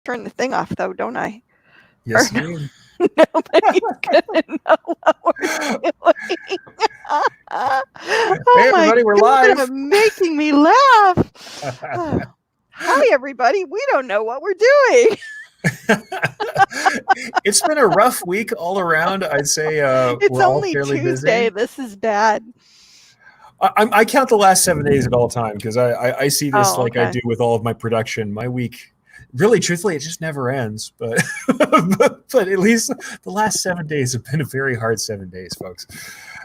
turn the thing off, though, don't I? Yes, Or ma'am. nobody's gonna know what we're doing. Hey, Oh my everybody, we're God, live. making me laugh. Hi, everybody. We don't know what we're doing. It's been a rough week all around. I'd say It's we're all only fairly Tuesday. busy. This is bad. I count the last 7 days at all time because I see this Oh, like I okay. do with all of my production. My week, really, truthfully, it just never ends. But but at least the last 7 days have been a very hard 7 days, folks.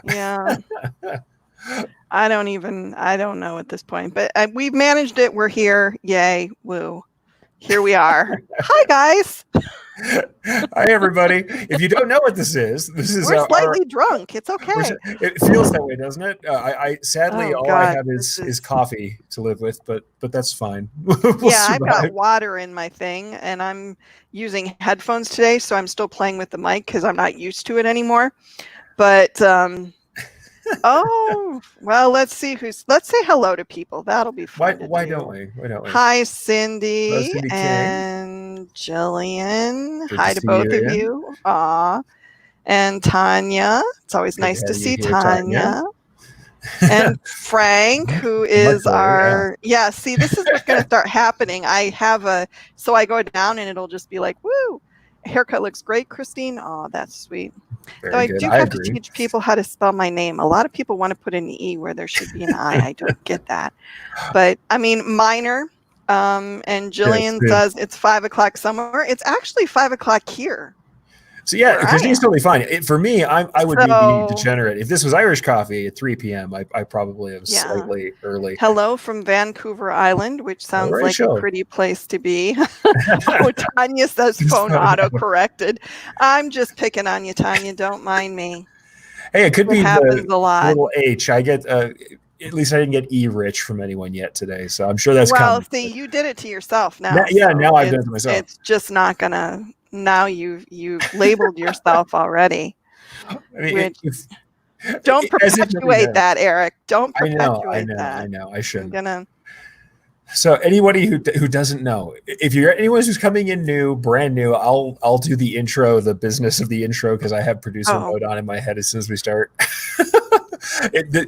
Yeah. I don't know at this point, but we've managed it. We're here. Yay. Woo. Here we are. Hi, guys. Hi, everybody. If you don't know what this is We're slightly drunk. It's okay. It feels that way, doesn't it? I sadly, Oh, all I God, have this is coffee to live with, but that's fine. Yeah, I've got water in my thing, and I'm using headphones today, so I'm still playing with the mic because I'm not used to it anymore. But oh well, let's say hello to people. That'll be fun. Why don't we? Hi, Cindy, Hello, Cindy King. and Jillian. Good Hi to both of you. Aw. And Tanya. It's always nice to see Tanya. And Frank, who is see, this is what's going to start happening. So I go down and it'll just be like, woo, haircut looks great, Kristine. Oh, that's sweet. So I do have to teach people how to spell my name. A lot of people want to put an E where there should be an I. I don't get that. But I mean, minor. And Jillian says it's 5 o'clock somewhere. It's actually 5 o'clock here. So yeah, Kristine's totally fine. For me, I would be the degenerate. If this was Irish coffee at 3 p.m., I probably am slightly early. Hello from Vancouver Island, which sounds like a pretty place to be. Oh, Tanya says phone auto-corrected. I'm just picking on you, Tanya. Don't mind me. Hey, it could be happens a lot. Little H. I get at least I didn't get E-rich from anyone yet today, so I'm sure that's coming. Well, see, you did it to yourself now. Now I've done it to myself. It's just not gonna. Now you've labeled yourself already. I mean, don't perpetuate that, Eric. Don't perpetuate that. I know. I shouldn't. So anybody who doesn't know, if you're anyone who's coming in brand new, I'll do the intro, the business of the intro, because I have producer mode on in my head as soon as we start.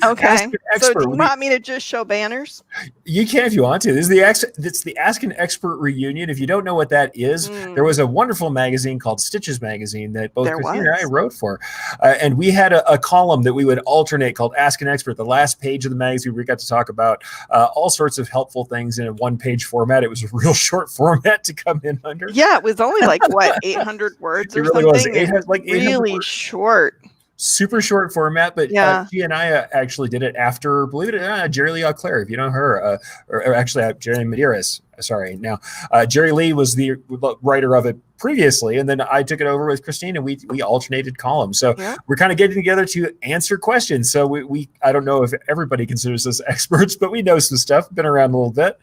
Okay. So do you want me to just show banners? You can if you want to. It's the Ask an Expert reunion. If you don't know what that is, there was a wonderful magazine called Stitches Magazine that both Kristine and I wrote for. And we had a column that we would alternate called Ask an Expert. The last page of the magazine, we got to talk about all sorts of helpful things in a one-page format. It was a real short format to come in under. Yeah, it was only like, 800 words or something? It was really short. Super short format, but she and I actually did it after, believe it or not, Jerry Lee Auclair, if you know her, or actually Jerry Medeiros. Sorry. Now, Jerry Lee was the writer of it previously, and then I took it over with Kristine, and we alternated columns. So we're kind of getting together to answer questions. So we I don't know if everybody considers us experts, but we know some stuff, been around a little bit,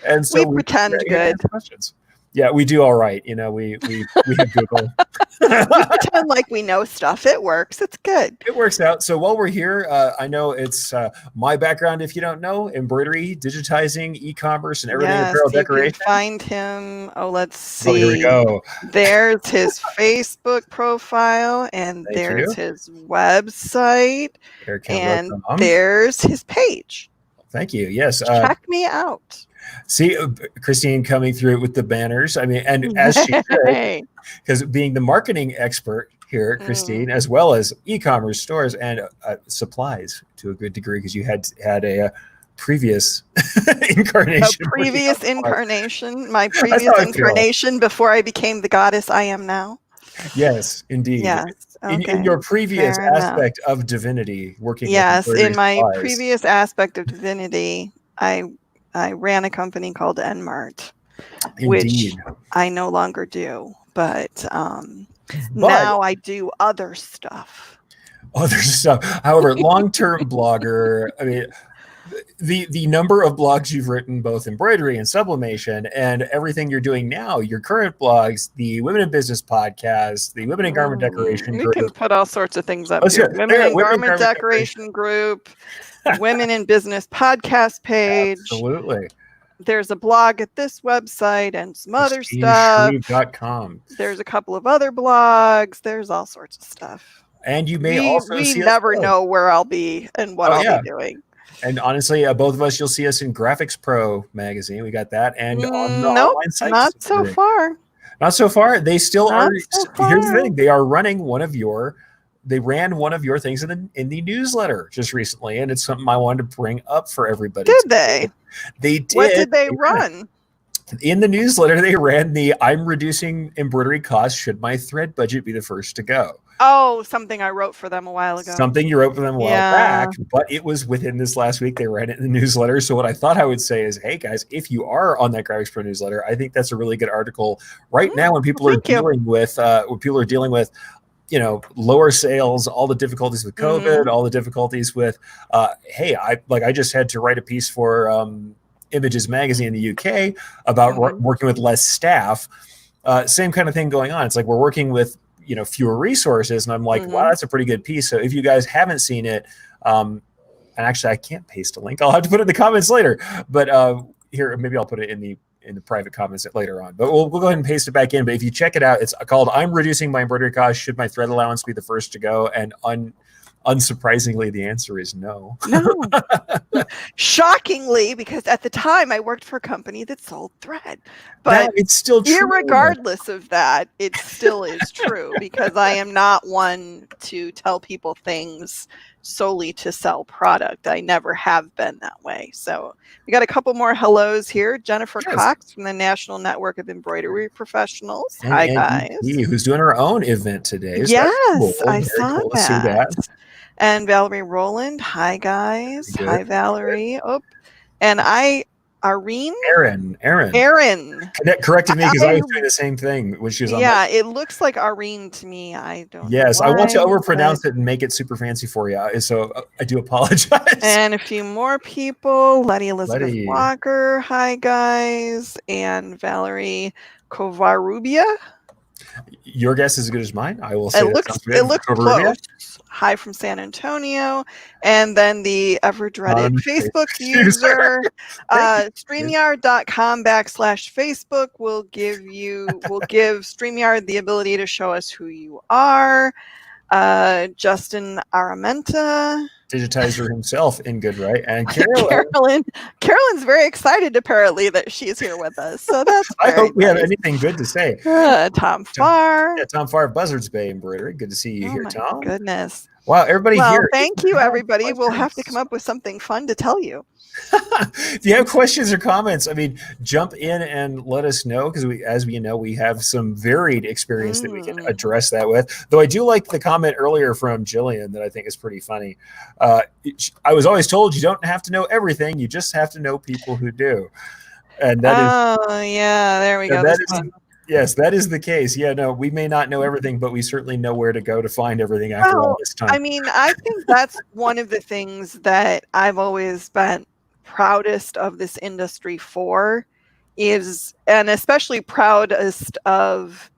and so we pretend good. Questions. Yeah, we do all right. You know, we have Google. We pretend like we know stuff. It works. It's good. It works out. So while we're here, I know it's my background, if you don't know, embroidery, digitizing, e-commerce, and everything apparel decoration. You can find him. Oh, let's see. Oh, here we go. There's his Facebook profile, and there's his website, and there's his page. Thank you. Yes. Check me out. See, Kristine coming through with the banners. I mean, and as she should, because being the marketing expert here, Kristine, as well as e-commerce stores and supplies to a good degree, because you had a previous incarnation. My previous incarnation before I became the goddess I am now. Yes, indeed. Yes. Okay. In your previous aspect of divinity, working. Yes, in my previous aspect of divinity, I ran a company called Enmart, which I no longer do, but now I do other stuff. However, long-term blogger, I mean, the number of blogs you've written, both embroidery and sublimation, and everything you're doing now, your current blogs, the Women in Business podcast, the Women in Garment Decoration group. We can put all sorts of things up here. Women in Garment Decoration group, Women in Business podcast page. Absolutely. there's a blog at this website and some other stuff. Shreve.com. There's a couple of other blogs. There's all sorts of stuff. And you may also see us never know where I'll be and what I'll be doing. And honestly, both of us, you'll see us in Graphics Pro magazine. We got that. And on the online sites. Not so far. Not so far. They still are. So here's the thing. They are running they ran one of your things in the newsletter just recently. And it's something I wanted to bring up for everybody. Did they? They did. What did they run? In the newsletter, they ran the "I'm reducing embroidery costs. Should my thread budget be the first to go?" Oh, something I wrote for them a while ago. Something you wrote for them a while back, but it was within this last week. They ran it in the newsletter. So what I thought I would say is, hey guys, if you are on that Graphics Pro newsletter, I think that's a really good article right now when people are dealing with lower sales, all the difficulties with COVID, all the difficulties with, hey, I just had to write a piece for Images Magazine in the UK about working with less staff. Same kind of thing going on. It's like we're working with fewer resources, and I'm like, wow, that's a pretty good piece. So if you guys haven't seen it, and actually I can't paste a link, I'll have to put it in the comments later. But here, maybe I'll put it in the private comments later on. But we'll go ahead and paste it back in. But if you check it out, it's called "I'm Reducing My Embroidery Costs. Should my thread allowance be the first to go?" And unsurprisingly, the answer is no. No. Shockingly, because at the time I worked for a company that sold thread. But it's still true. Irregardless of that, it still is true, because I am not one to tell people things solely to sell product. I never have been that way. So we got a couple more hellos here. Jennifer Cox from the National Network of Embroidery Professionals. Hi, guys. Who's doing her own event today. So yes, cool. I saw that. And Valerie Rowland. Hi, guys. Good. Hi, Valerie. Oh, and Aaron corrected me because I was doing the same thing when she was on. Yeah, it looks like Areen to me. I don't. Yes, I want to overpronounce it and make it super fancy for you. So I do apologize. And a few more people. Letty Elizabeth Walker. Hi, guys. And Valerie Covarrubia. Your guess is as good as mine. I will say it looks close. Hi from San Antonio. And then the ever-dreaded Facebook user, StreamYard.com/Facebook will give StreamYard the ability to show us who you are. Justin Aramenta. Digitizer himself in good, right? And Carolyn's very excited apparently that she's here with us. So that's I hope we have anything good to say. Tom Farr. Yeah, Tom Farr, Buzzards Bay Embroidery. Good to see you here, Tom. Goodness. Wow, everybody here. Thank you, everybody. We'll have to come up with something fun to tell you. If you have questions or comments, jump in and let us know, because as we know, we have some varied experience that we can address that with. Though I do like the comment earlier from Jillian that I think is pretty funny. I was always told you don't have to know everything; you just have to know people who do. And that there we go. Yes, that is the case. Yeah, no, we may not know everything, but we certainly know where to go to find everything after all this time. I think that's one of the things that I've always been proudest of this industry for and especially proudest of,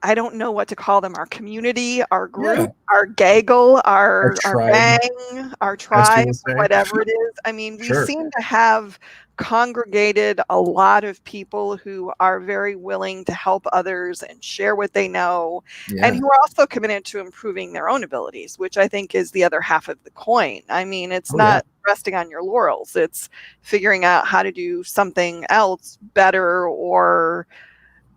I don't know what to call them, our community, our group, our gaggle, our gang, our tribe, whatever it is. We seem to have congregated a lot of people who are very willing to help others and share what they know, and who are also committed to improving their own abilities, which I think is the other half of the coin. It's not resting on your laurels. It's figuring out how to do something else better or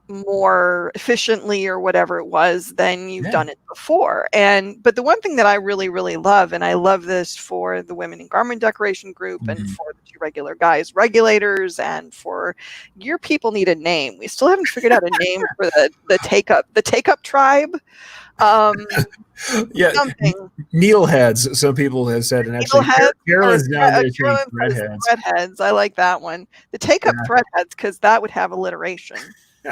more efficiently or whatever it was than you've done it before. But the one thing that I really, really love, and I love this for the Women in Garment Decoration group and for the Two Regular Guys regulators, and for your people need a name. We still haven't figured out a name for the take up tribe. Needleheads, some people have said, and actually Carolyn's down there saying threadheads. I like that one. The take up threadheads, because that would have alliteration.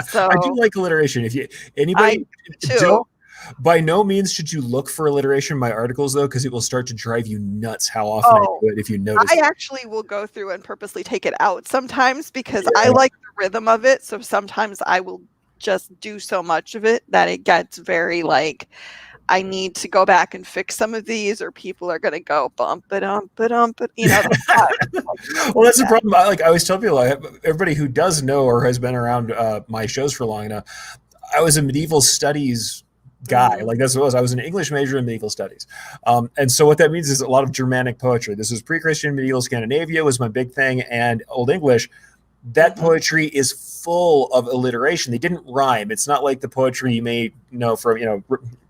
So I do like alliteration. If anybody don't, by no means should you look for alliteration in my articles, though, because it will start to drive you nuts how often I do it if you notice. I actually will go through and purposely take it out sometimes, because I like the rhythm of it. So sometimes I will just do so much of it that it gets very I need to go back and fix some of these, or people are going to go bump it, you know. Well, that's the problem. I always tell people, everybody who does know or has been around my shows for long enough, I was a medieval studies guy. Like that's what it was. I was an English major in medieval studies. And so what that means is a lot of Germanic poetry. This was pre-Christian medieval Scandinavia was my big thing, and Old English. That poetry is full of alliteration. They didn't rhyme. It's not like the poetry you may know from,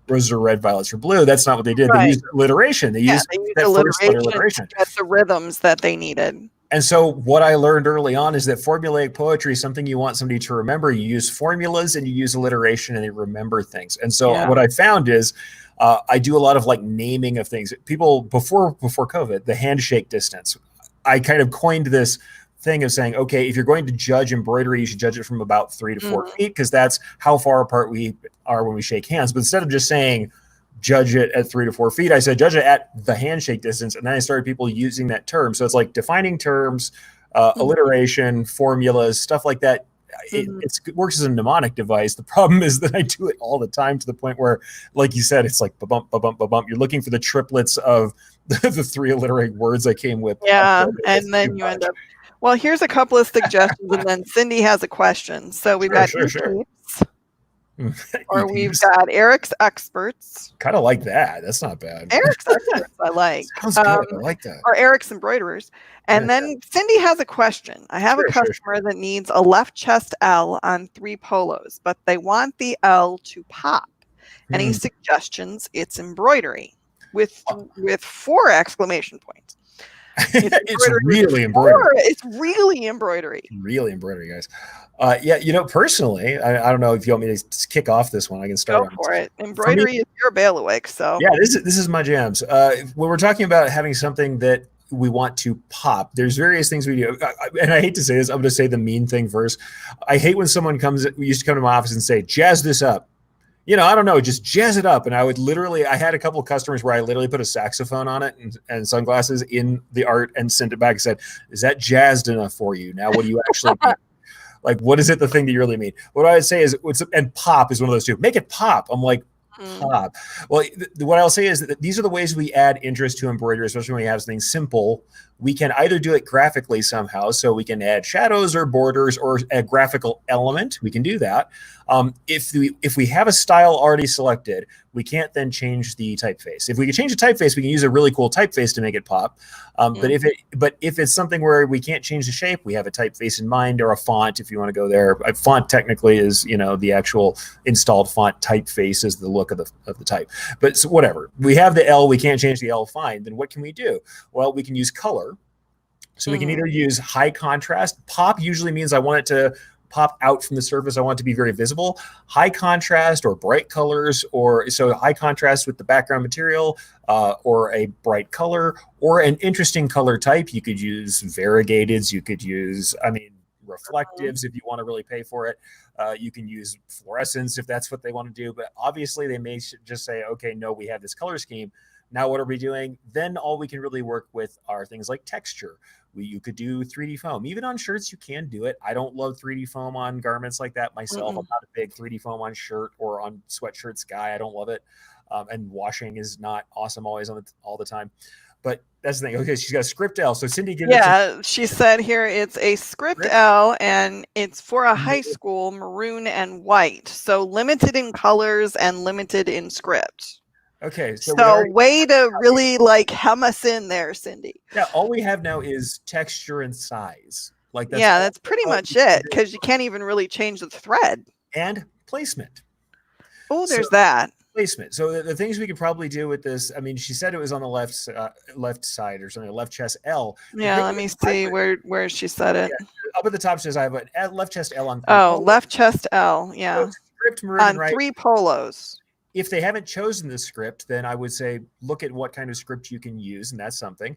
roses are red, violets are blue. That's not what they did. Right. They used alliteration. They used that first letter alliteration to get the rhythms that they needed. And so what I learned early on is that formulaic poetry is something you want somebody to remember. You use formulas and you use alliteration and they remember things. And so what I found is I do a lot of like naming of things. People before COVID, the handshake distance, I kind of coined this thing of saying, okay, if you're going to judge embroidery, you should judge it from about 3 to 4 feet, because that's how far apart we are when we shake hands. But instead of just saying judge it at 3 to 4 feet, I said judge it at the handshake distance. And then I started people using that term. So it's like defining terms, alliteration, formulas, stuff like that. It works as a mnemonic device. The problem is that I do it all the time to the point where, like you said, it's like ba-bump, ba-bump, ba-bump. You're looking for the triplets of the 3 alliterating words I came with. Yeah, and then you end up. Well, here's a couple of suggestions, and then Cindy has a question. So we've got or we've got Erich's Experts. Kind of like that. That's not bad. Erich's Experts, I like. Sounds good. I like that. Or Erich's Embroiderers. And then Cindy has a question. I have a customer that needs a left chest L on 3 polos, but they want the L to pop. Any suggestions? It's embroidery with 4 exclamation points. It's really embroidery. It's really embroidery. Really embroidery, guys. Personally, I don't know if you want me to kick off this one. I can start. Go for it. Embroidery is your bailiwick, so yeah, this is my jams. When we're talking about having something that we want to pop, there's various things we do, and I hate to say this. I'm going to say the mean thing first. I hate when someone used to come to my office and say, "Jazz this up." I don't know, just jazz it up. And I had a couple of customers where I literally put a saxophone on it and sunglasses in the art and sent it back and said, is that jazzed enough for you? Now, what do you actually mean? Like, what is it, the thing that you really mean? What I would say is, and pop is one of those two. Make it pop. I'm like, pop. Well, what I'll say is that these are the ways we add interest to embroidery, especially when we have something simple. We can either do it graphically somehow, so we can add shadows or borders or a graphical element. We can do that. If we have a style already selected, we can't then change the typeface. If we can change the typeface, we can use a really cool typeface to make it pop. But if it's something where we can't change the shape, we have a typeface in mind or a font. If you want to go there, a font technically is the actual installed font. Typeface is the look of the type. But so whatever, we have the L, we can't change the L. Fine. Then what can we do? Well, we can use color. So we can either use high contrast. Pop usually means I want it to pop out from the surface. I want it to be very visible. High contrast or bright colors, so high contrast with the background material, or a bright color, or an interesting color type. You could use variegateds. You could use, reflectives if you want to really pay for it. You can use fluorescence if that's what they want to do. But obviously they may just say, okay, no, we have this color scheme. Now what are we doing? Then all we can really work with are things like texture. You could do 3D foam. Even on shirts, you can do it. I don't love 3D foam on garments like that myself. I'm not a big 3D foam on shirt or on sweatshirts guy. I don't love it. And washing is not awesome always all the time. But that's the thing. Okay, she's got a script L. So Cindy, she said here it's a script L, and it's for a high school, maroon and white. So limited in colors and limited in script. Okay, so way to really hem us in there, Cindy. Yeah, all we have now is texture and size. That's pretty much it, because you can't even really change the thread and placement. Oh, there's that placement. So the things we could probably do with this. She said it was on the left side or something. Left chest L. Yeah, let me see where she said it. Yeah, up at the top says I have a left chest L on. Left chest L. Yeah, so script maroon on right. 3 polos. If they haven't chosen the script, then I would say look at what kind of script you can use, and that's something.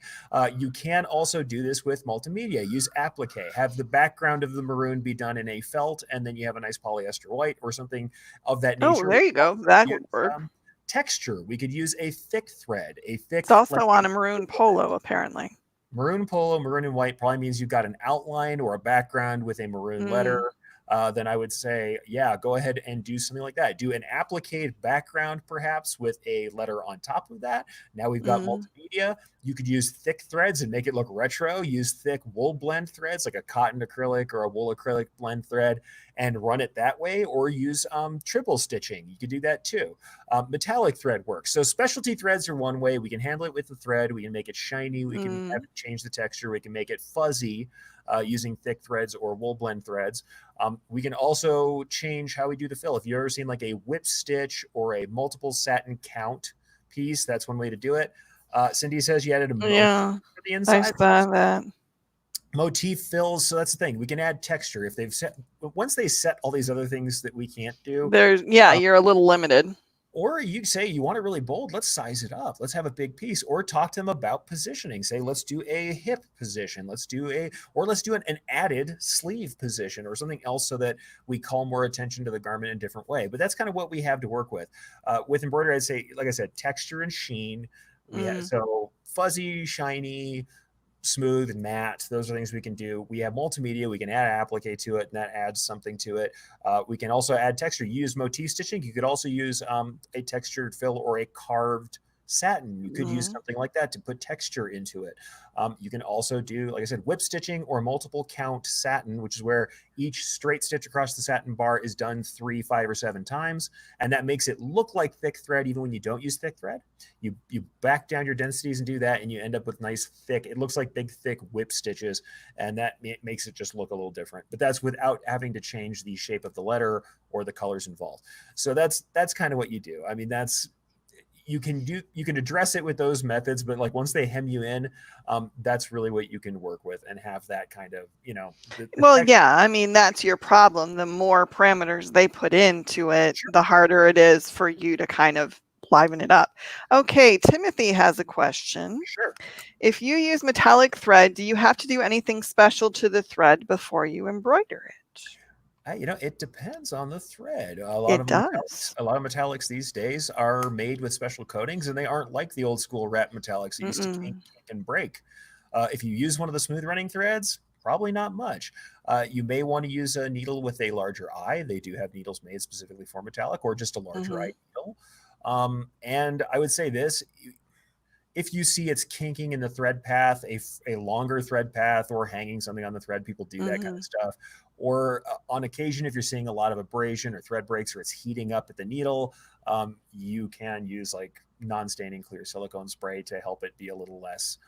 You can also do this with multimedia. Use applique. Have the background of the maroon be done in a felt, and then you have a nice polyester white or something of that nature. Oh, there you go. That would work. Texture. We could use a thick thread. It's also on a maroon polo, apparently. Maroon polo, maroon and white probably means you've got an outline or a background with a maroon letter. then I would say, yeah, go ahead and do something like that. Do an applique background, perhaps with a letter on top of that. Now we've got multimedia. You could use thick threads and make it look retro. Use thick wool blend threads, like a cotton acrylic or a wool acrylic blend thread, and run it that way, or use triple stitching. You could do that too. Metallic thread works. So specialty threads are one way. We can handle it with the thread. We can make it shiny. We can have it change the texture. We can make it fuzzy using thick threads or wool blend threads. We can also change how we do the fill. If you've ever seen like a whip stitch or a multiple satin count piece, that's one way to do it. Cindy says you added a motif for the inside. I saw that. Motif fills, so that's the thing. We can add texture if they've set. Once they set all these other things that we can't do, you're a little limited. Or you say you want it really bold, let's size it up. Let's have a big piece, or talk to them about positioning. Say, let's do a hip position. Let's do an added sleeve position or something else so that we call more attention to the garment in a different way. But that's kind of what we have to work with. With embroidery, I'd say, like I said, texture and sheen. So fuzzy, shiny, smooth, and matte. Those are things we can do. We have multimedia. We can add applique to it, and that adds something to it. We can also add texture. You use motif stitching. You could also use a textured fill or a carved satin. You could use something like that to put texture into it. You can also do, like I said, whip stitching or multiple count satin, which is where each straight stitch across the satin bar is done 3, 5, or 7 times. And that makes it look like thick thread even when you don't use thick thread. You back down your densities and do that, and you end up with nice thick, it looks like big thick whip stitches, and that makes it just look a little different. But that's without having to change the shape of the letter or the colors involved. So that's kind of what you do. I mean, you can address it with those methods, but like once they hem you in, that's really what you can work with and have that kind of, I mean, that's your problem. The more parameters they put into it, the harder it is for you to kind of liven it up. Okay, Timothy has a question. Sure. If you use metallic thread, do you have to do anything special to the thread before you embroider it? It depends on the thread. A lot of metallics these days are made with special coatings, and they aren't like the old school wrap metallics that used to kink and break. If you use one of the smooth running threads, probably not much. You may want to use a needle with a larger eye. They do have needles made specifically for metallic, or just a larger eye needle. And I would say this: if you see it's kinking in the thread path, a longer thread path, or hanging something on the thread, people do that kind of stuff. Or on occasion, if you're seeing a lot of abrasion or thread breaks, or it's heating up at the needle, you can use like non-staining clear silicone spray to help it be a little less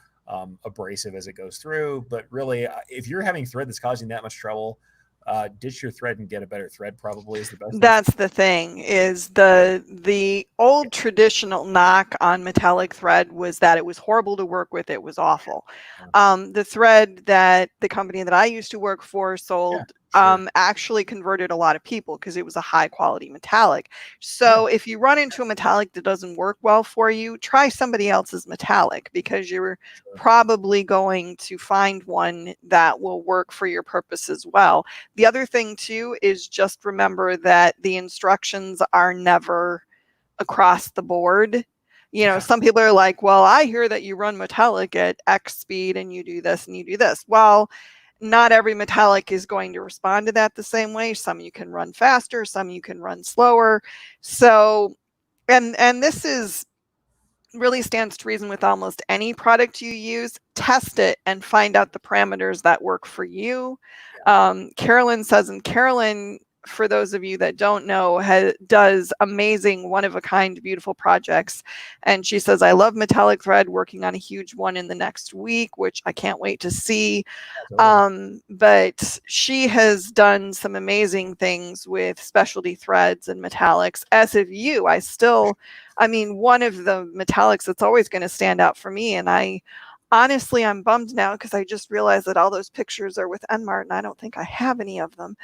abrasive as it goes through. But really, if you're having thread that's causing that much trouble, ditch your thread and get a better thread probably is the best. That's the thing, is the old traditional knock on metallic thread was that it was horrible to work with. It was awful. The thread that the company that I used to work for sold actually converted a lot of people because it was a high quality metallic. So if you run into a metallic that doesn't work well for you, try somebody else's metallic, because you're probably going to find one that will work for your purpose as well. The other thing too is just remember that the instructions are never across the board. Some people are like, well, I hear that you run metallic at X speed and you do this and you do this. Well, not every metallic is going to respond to that the same way. Some you can run faster, some you can run slower. So, and this is really stands to reason with almost any product you use. Test it and find out the parameters that work for you. Carolyn says, and Carolyn, for those of you that don't know, does amazing, one-of-a-kind, beautiful projects. And she says, I love metallic thread, working on a huge one in the next week, which I can't wait to see. But she has done some amazing things with specialty threads and metallics. As have you. One of the metallics that's always going to stand out for me, and honestly, I'm bummed now because I just realized that all those pictures are with Enmart, and I don't think I have any of them.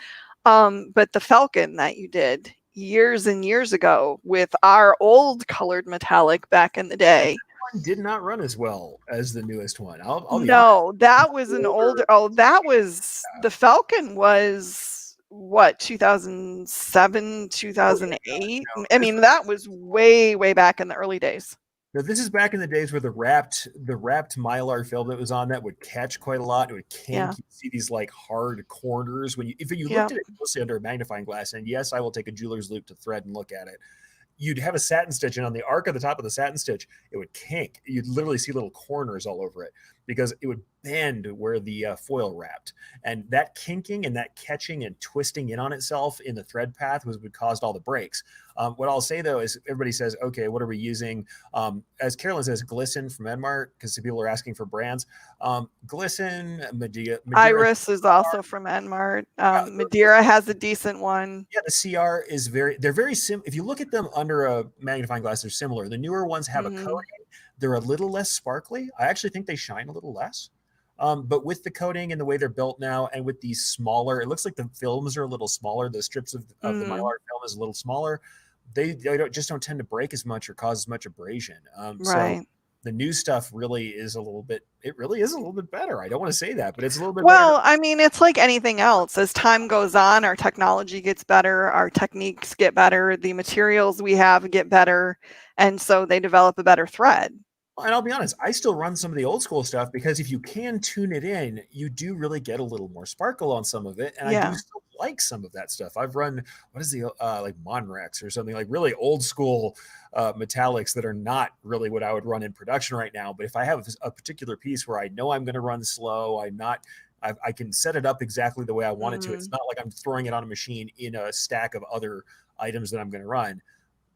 But the Falcon that you did years and years ago with our old colored metallic back in the day. That one did not run as well as the newest one. I'll be honest. That was an older. The Falcon was what, 2007, 2008? That was way back in the early days. Now, this is back in the days where the wrapped mylar film that was on that would catch quite a lot. It would kink. You see these like hard corners when if you looked at it closely under a magnifying glass. And yes, I will take a jeweler's loupe to thread and look at it. You'd have a satin stitch, and on the arc of the top of the satin stitch, it would kink. You'd literally see little corners all over it because it would bend where the foil wrapped. And that kinking and that catching and twisting in on itself in the thread path was what caused all the breaks. What I'll say, though, is everybody says, okay, what are we using? As Carolyn says, Glisten from Enmart, because people are asking for brands. Glisten, Madeira. Iris is also from Enmart. Madeira has a decent one. Yeah, the CR is they're very if you look at them under a magnifying glass, they're similar. The newer ones have a coating. They're a little less sparkly. I actually think they shine a little less. But with the coating and the way they're built now, and with these smaller, it looks like the films are a little smaller. The strips of the mylar film is a little smaller. They don't tend to break as much or cause as much abrasion. So the new stuff really is a little bit better. I don't want to say that, but it's a little bit better. Well, I mean, it's like anything else. As time goes on, our technology gets better, our techniques get better, the materials we have get better, and so they develop a better thread. And I'll be honest, I still run some of the old school stuff because if you can tune it in, you do really get a little more sparkle on some of it. And I do still like some of that stuff. I've run, what is the, like Monrex or something, like really old school metallics that are not really what I would run in production right now. But if I have a particular piece where I know I'm going to run slow, I can set it up exactly the way I want it to. It's not like I'm throwing it on a machine in a stack of other items that I'm going to run.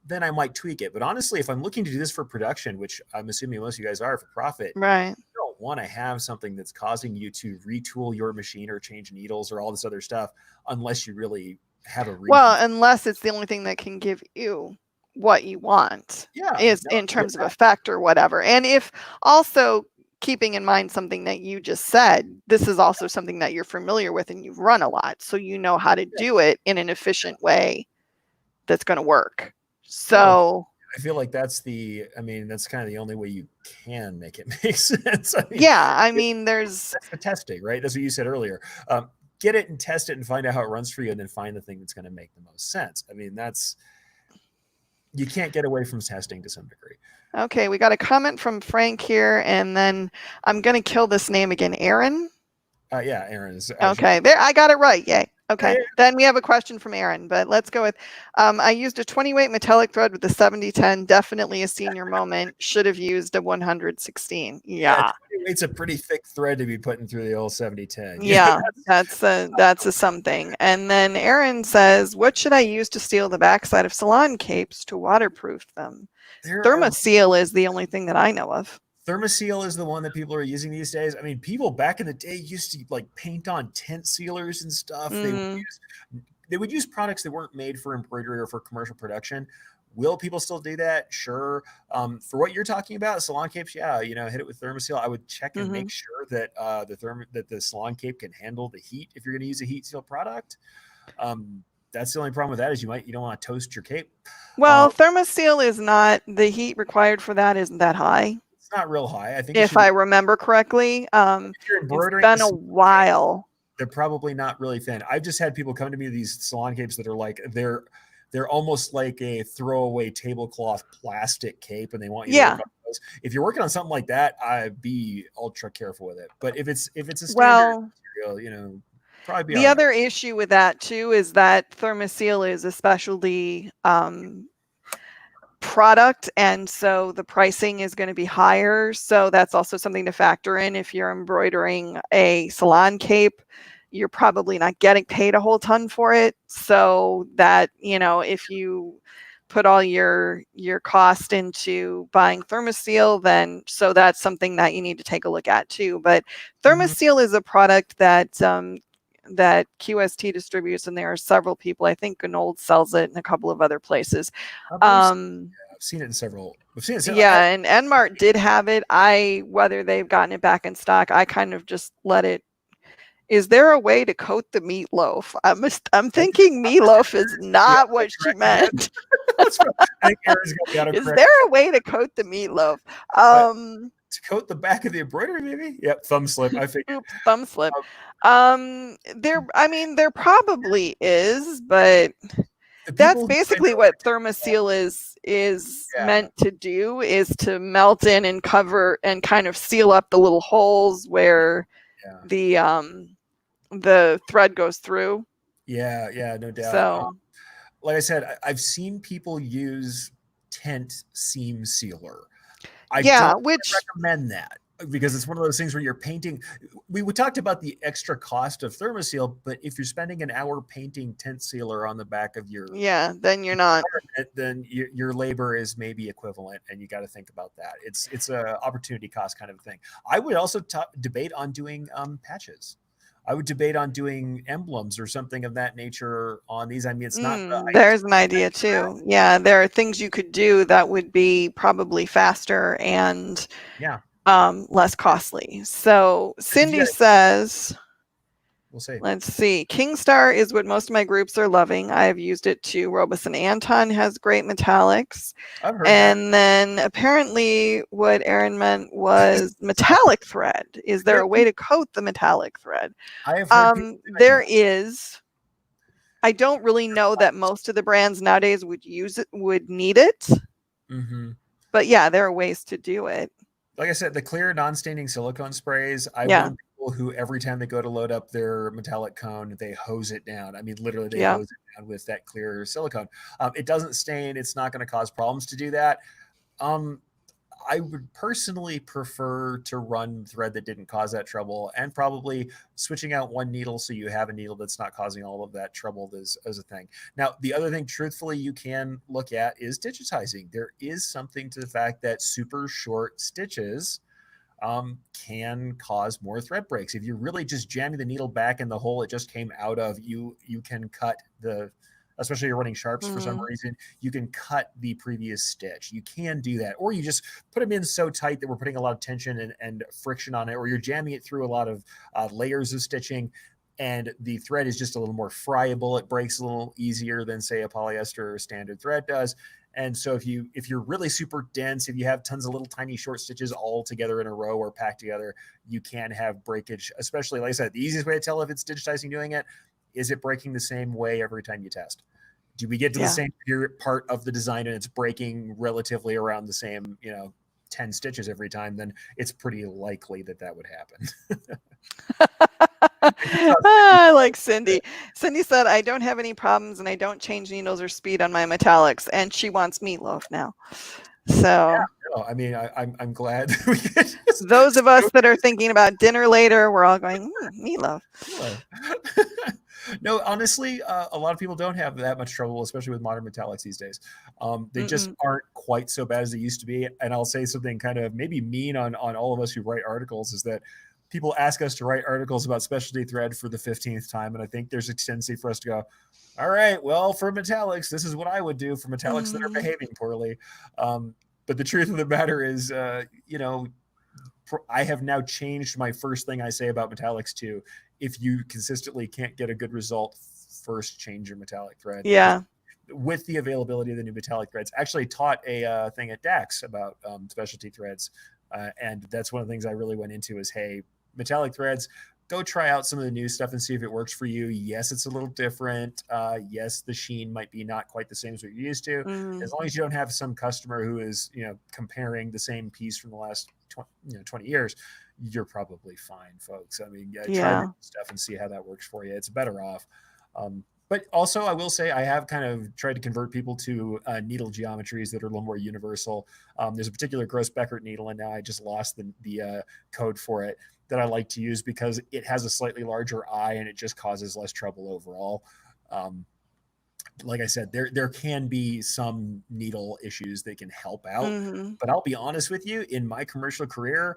Then I might tweak it. But honestly, if I'm looking to do this for production, which I'm assuming most of you guys are for profit, you don't want to have something that's causing you to retool your machine or change needles or all this other stuff unless you really have a reason. Well, unless it's the only thing that can give you what you want in terms of effect or whatever. And if also keeping in mind something that you just said, this is also something that you're familiar with and you've run a lot. So you know how to do it in an efficient way that's going to work. So I feel like that's kind of the only way you can make it make sense. I mean, that's the testing, right? That's what you said earlier. Get it and test it and find out how it runs for you, and then find the thing that's going to make the most sense. I mean, you can't get away from testing to some degree. Okay, we got a comment from Frank here, and then I'm going to kill this name again. Aaron? Aaron is. Okay, there, I got it right. Yay. Okay, then we have a question from Aaron, but let's go with, I used a 20-weight metallic thread with the 7010, definitely a senior moment, should have used a 116. Yeah. It's a pretty thick thread to be putting through the old 7010. Yeah, that's a something. And then Aaron says, what should I use to seal the backside of salon capes to waterproof them? Thermoseal is the only thing that I know of. Thermoseal is the one that people are using these days. I mean, people back in the day used to like paint on tent sealers and stuff. They would use products that weren't made for embroidery or for commercial production. Will people still do that? Sure. For what you're talking about, salon capes, hit it with Thermoseal. I would check and make sure that the salon cape can handle the heat if you're going to use a heat seal product. That's the only problem with that is you don't want to toast your cape. Well, Thermoseal is not, the heat required for that isn't that high. Not real high. I think if I remember correctly, it's been a while. They're probably not really thin. I've just had people come to me with these salon capes that are like they're almost like a throwaway tablecloth plastic cape, and they want you to work on those. If you're working on something like that, I'd be ultra careful with it. But if it's a standard material, probably be the other issue with that too is that Thermoseal is a specialty product, and so the pricing is going to be higher. So that's also something to factor in. If you're embroidering a salon cape, you're probably not getting paid a whole ton for it. So that, if you put all your cost into buying Thermoseal, then so that's something that you need to take a look at too. But Thermoseal is a product that that QST distributes, and there are several people. I think Gnold sells it in a couple of other places. I've seen it in several. And Enmart did have it. Whether they've gotten it back in stock, I kind of just let it. Is there a way to coat the meatloaf? I'm thinking meatloaf is not what she meant. Is there a way to coat the meatloaf? To coat the back of the embroidery, maybe? Yep, thumb slip. I figured. Oops, thumb slip. There probably is, but that's basically what ThermoSeal is meant to do, is to melt in and cover and kind of seal up the little holes where the thread goes through. Yeah, no doubt. So, like I said, I've seen people use tent seam sealer. I don't recommend that, because it's one of those things where you're painting. We talked about the extra cost of ThermoSeal, but if you're spending an hour painting tent sealer on the back of your then you're not. Then your labor is maybe equivalent, and you got to think about that. It's a opportunity cost kind of thing. I would also debate on doing patches. I would debate on doing emblems or something of that nature on these. I mean, it's not. There's an idea too. Yeah, there are things you could do that would be probably faster and less costly. So Cindy says, we'll see. Let's see. Kingstar is what most of my groups are loving. I've used it too. Robeson Anton has great metallics. I've heard and then apparently what Aaron meant was metallic thread. Is there a way to coat the metallic thread? I have heard there is. I don't really know that most of the brands nowadays would need it. Mm-hmm. But yeah, there are ways to do it. Like I said, the clear non-staining silicone sprays, I've known people who every time they go to load up their metallic cone, they hose it down. I mean, literally they hose it down with that clear silicone. It doesn't stain. It's not going to cause problems to do that. I would personally prefer to run thread that didn't cause that trouble, and probably switching out one needle so you have a needle that's not causing all of that trouble as a thing. Now, the other thing, truthfully, you can look at is digitizing. There is something to the fact that super short stitches can cause more thread breaks. If you're really just jamming the needle back in the hole it just came out of, you can cut especially you're running sharps for some reason, you can cut the previous stitch. You can do that. Or you just put them in so tight that we're putting a lot of tension and friction on it, or you're jamming it through a lot of layers of stitching, and the thread is just a little more friable. It breaks a little easier than, say, a polyester or standard thread does. And so if you're really super dense, if you have tons of little tiny short stitches all together in a row or packed together, you can have breakage. Especially, like I said, the easiest way to tell if it's digitizing doing it, is it breaking the same way every time you test? Do we get to the same part of the design and it's breaking relatively around the same, 10 stitches every time? Then it's pretty likely that would happen. I like Cindy. Cindy said, I don't have any problems and I don't change needles or speed on my metallics, and she wants meatloaf now. So I mean, I'm glad those of us that are thinking about dinner later, we're all going, meatloaf. No, honestly, a lot of people don't have that much trouble, especially with modern metallics these days. They just aren't quite so bad as they used to be. And I'll say something kind of maybe mean on all of us who write articles, is that people ask us to write articles about specialty thread for the 15th time. And I think there's a tendency for us to go, all right, well, for metallics, this is what I would do for metallics that are behaving poorly. But the truth of the matter is, I have now changed my first thing I say about metallics to, if you consistently can't get a good result, first change your metallic thread. Yeah. With the availability of the new metallic threads. Actually taught a thing at DAX about specialty threads. And that's one of the things I really went into is, hey, metallic threads, go try out some of the new stuff and see if it works for you. Yes, it's a little different. Yes, the sheen might be not quite the same as what you're used to. As long as you don't have some customer who is, comparing the same piece from the last 20 years, you're probably fine, folks. I mean, try stuff and see how that works for you. It's better off. But also, I will say, I have kind of tried to convert people to needle geometries that are a little more universal. There's a particular Gross-Beckert needle, and now I just lost the code for it, that I like to use because it has a slightly larger eye and it just causes less trouble overall. Like I said, there can be some needle issues that can help out. But I'll be honest with you, in my commercial career,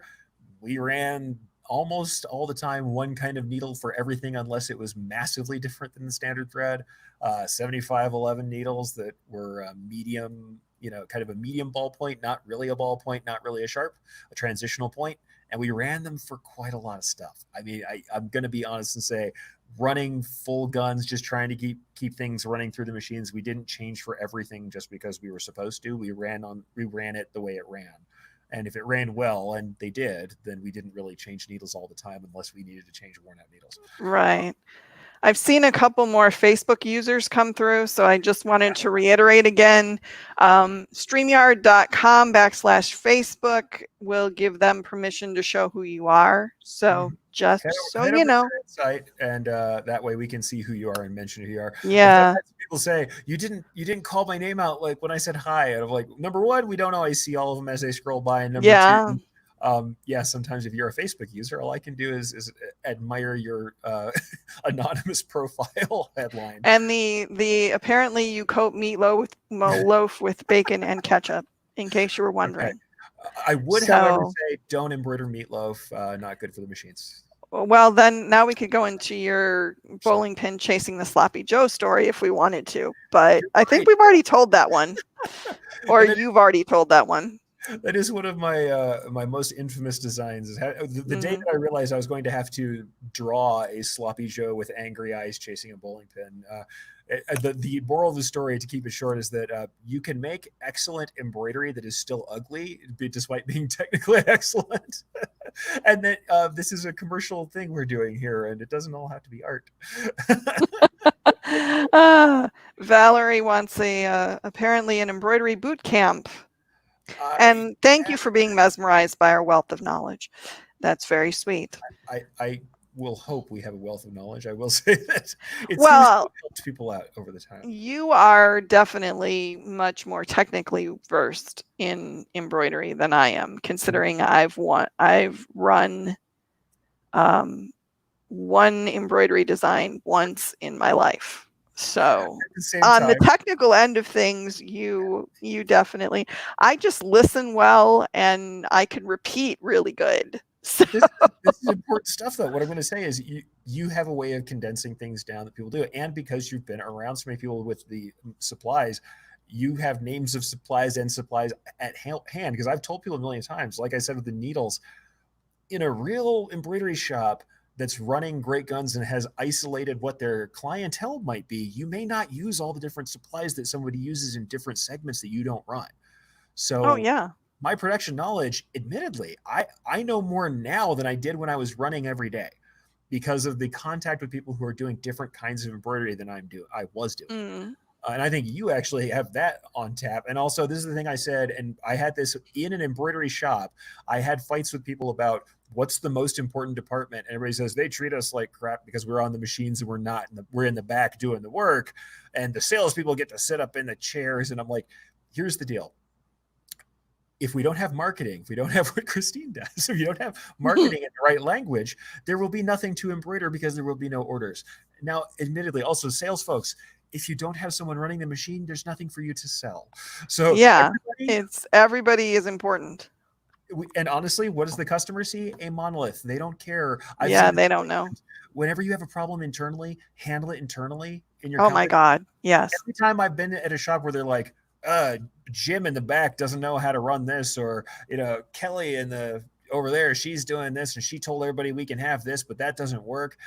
we ran almost all the time one kind of needle for everything, unless it was massively different than the standard thread. 7511 needles that were medium, kind of a medium ballpoint, not really a ballpoint, not really a sharp, a transitional point. And we ran them for quite a lot of stuff. I mean, I'm going to be honest and say, running full guns, just trying to keep things running through the machines. We didn't change for everything just because we were supposed to. We ran it the way it ran. And if it ran well, and they did, then we didn't really change needles all the time unless we needed to change worn out needles. Right. I've seen a couple more Facebook users come through, so I just wanted to reiterate again. StreamYard.com/Facebook will give them permission to show who you are. So just so you know. Site, and that way we can see who you are and mention who you are. Yeah. People say you didn't call my name out like when I said hi. And I'm like, number one, we don't always see all of them as they scroll by, and number two, sometimes if you're a Facebook user, all I can do is admire your anonymous profile headline. And the apparently you coat meatloaf with bacon and ketchup, in case you were wondering. Okay. I would, however, say don't embroider meatloaf. Not good for the machines. Well, then now we could go into your bowling pin chasing the sloppy Joe story if we wanted to, but I think we've already told that one, or you've already told that one. That is one of my my most infamous designs. The day that I realized I was going to have to draw a sloppy Joe with angry eyes chasing a bowling pin. The moral of the story, to keep it short, is that you can make excellent embroidery that is still ugly, despite being technically excellent. And that this is a commercial thing we're doing here, and it doesn't all have to be art. Valerie wants apparently an embroidery boot camp. And thank you for being mesmerized by our wealth of knowledge. That's very sweet. I will hope we have a wealth of knowledge. I will say that it helps people out over the time. You are definitely much more technically versed in embroidery than I am, considering I've run one embroidery design once in my life. So on the technical end of things, you definitely, I just listen well and I can repeat really good. So. This is important stuff, though. What I'm going to say is you have a way of condensing things down that people do. And because you've been around so many people with the supplies, you have names of supplies and supplies at hand. Because I've told people a million times, like I said with the needles, in a real embroidery shop that's running great guns and has isolated what their clientele might be, you may not use all the different supplies that somebody uses in different segments that you don't run. So my production knowledge, admittedly, I know more now than I did when I was running every day, because of the contact with people who are doing different kinds of embroidery than I was doing. And I think you actually have that on tap. And also, this is the thing I said, and I had this in an embroidery shop. I had fights with people about what's the most important department. And everybody says they treat us like crap because we're on the machines and we're not. We're in the back doing the work. And the salespeople get to sit up in the chairs. And I'm like, here's the deal. If we don't have marketing, if we don't have what Kristine does, if you don't have marketing in the right language, there will be nothing to embroider because there will be no orders. Now, admittedly, also sales folks, if you don't have someone running the machine, there's nothing for you to sell. So everybody is important. And honestly, what does the customer see? A monolith. They don't care. They don't know. Whenever you have a problem internally, handle it internally in your company. My God. Yes. Every time I've been at a shop where they're like, Jim in the back doesn't know how to run this, or Kelly over there, she's doing this and she told everybody we can have this, but that doesn't work.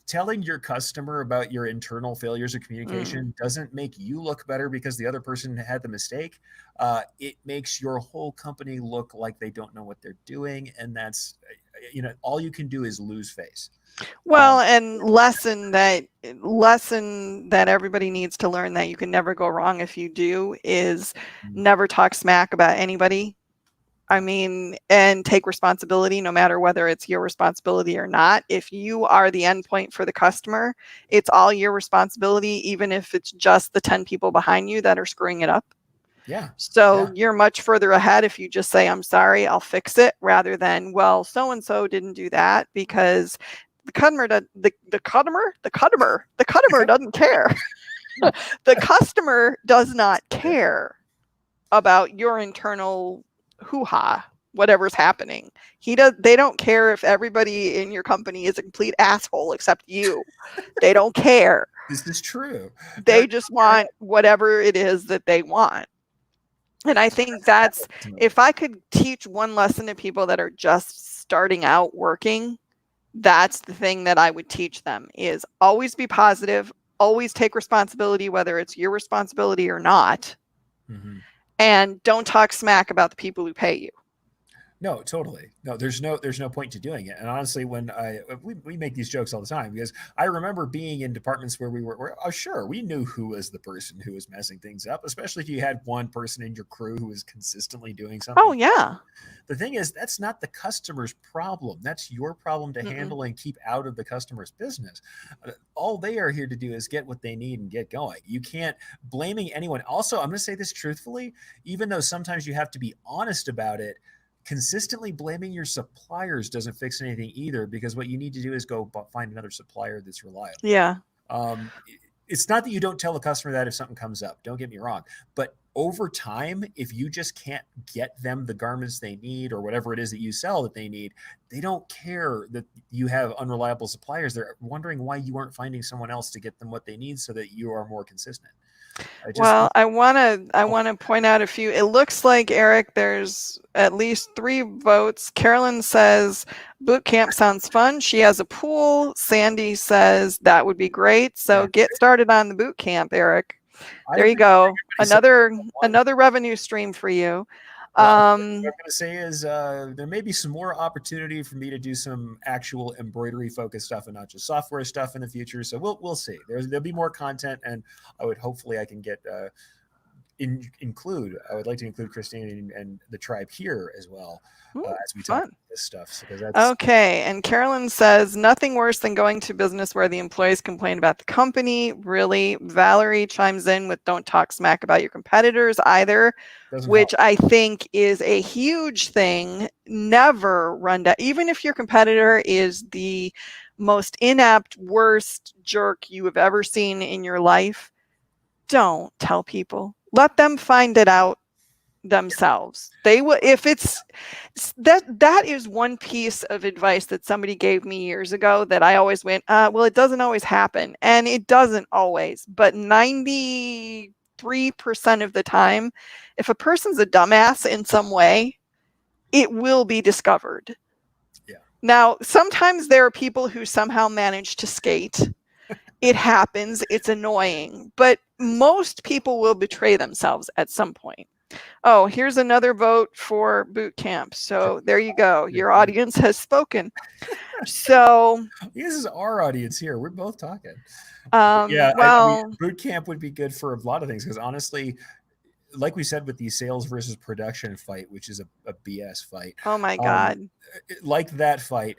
Telling your customer about your internal failures of communication doesn't make you look better because the other person had the mistake. It makes your whole company look like they don't know what they're doing. And that's, all you can do is lose face. Well, and lesson that everybody needs to learn that you can never go wrong if you do is never talk smack about anybody. I mean, and take responsibility no matter whether it's your responsibility or not. If you are the endpoint for the customer, it's all your responsibility, even if it's just the 10 people behind you that are screwing it up. Yeah. So you're much further ahead if you just say, I'm sorry, I'll fix it, rather than, well, so-and-so didn't do that because the customer doesn't care. The customer does not care about your internal hoo-ha, whatever's happening. They don't care if everybody in your company is a complete asshole except you. They don't care. This is true. They just want whatever it is that they want. And I think that's, if I could teach one lesson to people that are just starting out working, that's the thing that I would teach them, is always be positive, always take responsibility, whether it's your responsibility or not. And don't talk smack about the people who pay you. No, totally. No, there's no point to doing it. And honestly, when we make these jokes all the time, because I remember being in departments where sure, we knew who was the person who was messing things up, especially if you had one person in your crew who was consistently doing something. Oh yeah. The thing is, that's not the customer's problem. That's your problem to handle and keep out of the customer's business. All they are here to do is get what they need and get going. You can't blaming anyone. Also, I'm going to say this truthfully, even though sometimes you have to be honest about it, consistently blaming your suppliers doesn't fix anything either, because what you need to do is go find another supplier that's reliable. Yeah. It's not that you don't tell the customer that if something comes up, don't get me wrong, but over time, if you just can't get them the garments they need or whatever it is that you sell that they need, they don't care that you have unreliable suppliers. They're wondering why you aren't finding someone else to get them what they need so that you are more consistent. I want to point out a few. It looks like, Eric, there's at least 3 votes. Carolyn says boot camp sounds fun. She has a pool. Sandy says that would be great. So get started on the boot camp, Eric. There you go. Another revenue stream for you. What I'm going to say is there may be some more opportunity for me to do some actual embroidery focused stuff and not just software stuff in the future. So we'll see. There'll be more content, and I can get I would like to include Kristine and the tribe here as well as we talk about this stuff. Because that's okay. And Carolyn says nothing worse than going to business where the employees complain about the company. Really, Valerie chimes in with "Don't talk smack about your competitors either," which I think is a huge thing. Never run down, even if your competitor is the most inept, worst jerk you have ever seen in your life. Don't tell people. Let them find it out themselves. They will, if it's that is one piece of advice that somebody gave me years ago that I always went, well, it doesn't always happen. And it doesn't always, but 93% of the time, if a person's a dumbass in some way, it will be discovered. Yeah. Now, sometimes there are people who somehow manage to skate. It happens. It's annoying. But most people will betray themselves at some point. Oh, here's another vote for boot camp. So there you go. Your audience has spoken. So this is our audience here. We're both talking. Boot camp would be good for a lot of things, because honestly, like we said with the sales versus production fight, which is a BS fight. Oh my God. Like that fight,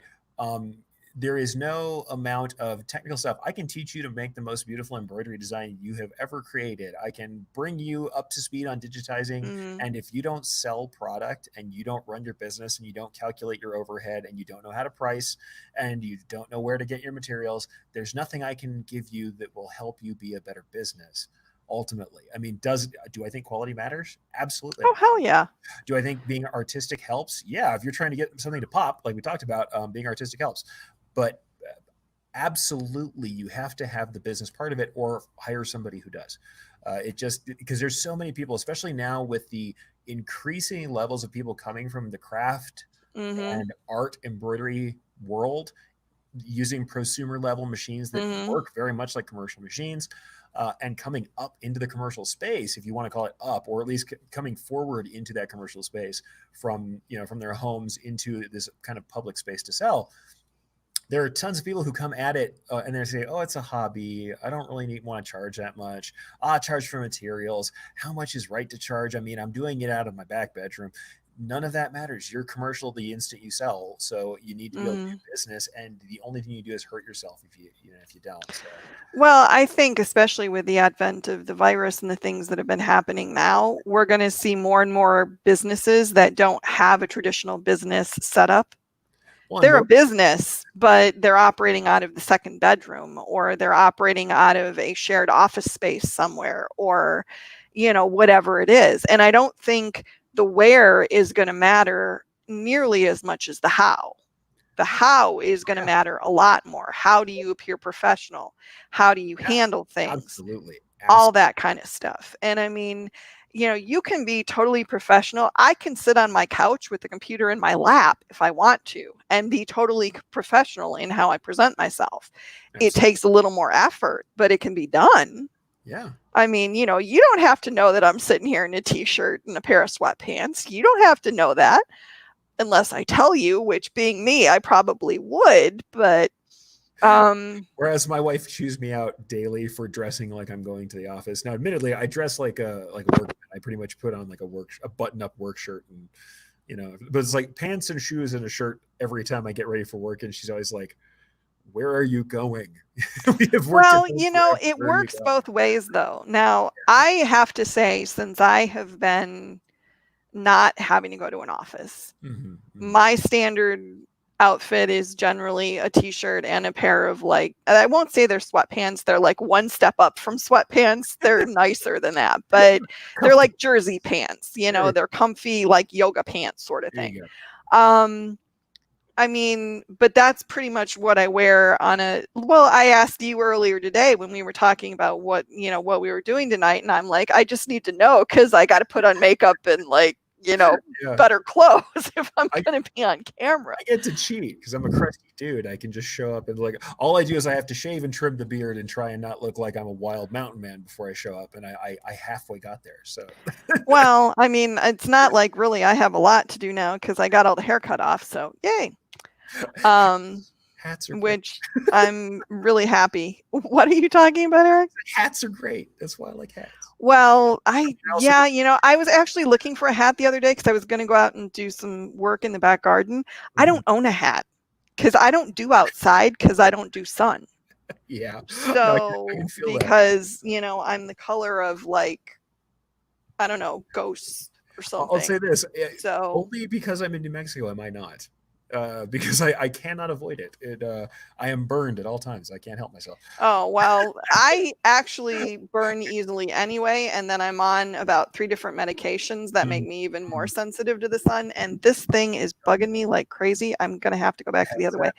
there is no amount of technical stuff. I can teach you to make the most beautiful embroidery design you have ever created. I can bring you up to speed on digitizing. And if you don't sell product and you don't run your business and you don't calculate your overhead and you don't know how to price and you don't know where to get your materials, there's nothing I can give you that will help you be a better business. Ultimately, I mean, do I think quality matters? Absolutely. Oh, hell yeah. Do I think being artistic helps? Yeah. If you're trying to get something to pop, like we talked about, being artistic helps. But absolutely, you have to have the business part of it or hire somebody who does. Because there's so many people, especially now with the increasing levels of people coming from the craft and art embroidery world, using prosumer level machines that work very much like commercial machines, and coming up into the commercial space, if you want to call it up, or at least coming forward into that commercial space from their homes into this kind of public space to sell. There are tons of people who come at it and they say, oh, it's a hobby. I don't really want to charge that much. Charge for materials. How much is right to charge? I mean, I'm doing it out of my back bedroom. None of that matters. You're commercial the instant you sell. So you need to be able to do business. And the only thing you do is hurt yourself if you don't. So. Well, I think especially with the advent of the virus and the things that have been happening now, we're going to see more and more businesses that don't have a traditional business setup. Well, they're a business, but they're operating out of the second bedroom, or they're operating out of a shared office space somewhere, or, whatever it is. And I don't think the where is going to matter nearly as much as the how. The how is going to matter a lot more. How do you appear professional? How do you handle things? Absolutely. All that kind of stuff. And I mean, you can be totally professional. I can sit on my couch with the computer in my lap if I want to and be totally professional in how I present myself. Absolutely. It takes a little more effort, but it can be done. Yeah. I mean, you don't have to know that I'm sitting here in a t-shirt and a pair of sweatpants. You don't have to know that. unless I tell you, which being me, I probably would, but whereas my wife chews me out daily for dressing like I'm going to the office. Now, admittedly, I dress like a workman. I pretty much put on like a button-up work shirt, and but it's like pants and shoes and a shirt every time I get ready for work. And she's always like, "Where are you going?" Well, it works both ways though. Now, I have to say, since I have been not having to go to an office, my standard outfit is generally a t-shirt and a pair of I won't say they're sweatpants. They're like one step up from sweatpants. They're nicer than that, but they're like jersey pants, they're comfy, like yoga pants sort of thing. I mean, but that's pretty much what I wear I asked you earlier today when we were talking about what we were doing tonight. And I'm like, I just need to know, because I got to put on makeup and better clothes if I'm going to be on camera. I get to cheat because I'm a crusty dude. I can just show up and all I do is I have to shave and trim the beard and try and not look like I'm a wild mountain man before I show up. And I halfway got there. So, well, I mean, it's not like really I have a lot to do now because I got all the hair cut off. So yay. Hats are which I'm really happy. What are you talking about, Eric? Hats are great. That's why I like hats. Well, I was actually looking for a hat the other day because I was going to go out and do some work in the back garden. I don't own a hat because I don't do outside because I don't do sun. Yeah. So I can feel because that. I'm the color of I don't know, ghosts or something. I'll say this. So only because I'm in New Mexico am I not. Because I cannot avoid it. I am burned at all times. I can't help myself. Oh, well, I actually burn easily anyway. And then I'm on about 3 different medications that make me even more sensitive to the sun. And this thing is bugging me like crazy. I'm going to have to go back to the other way.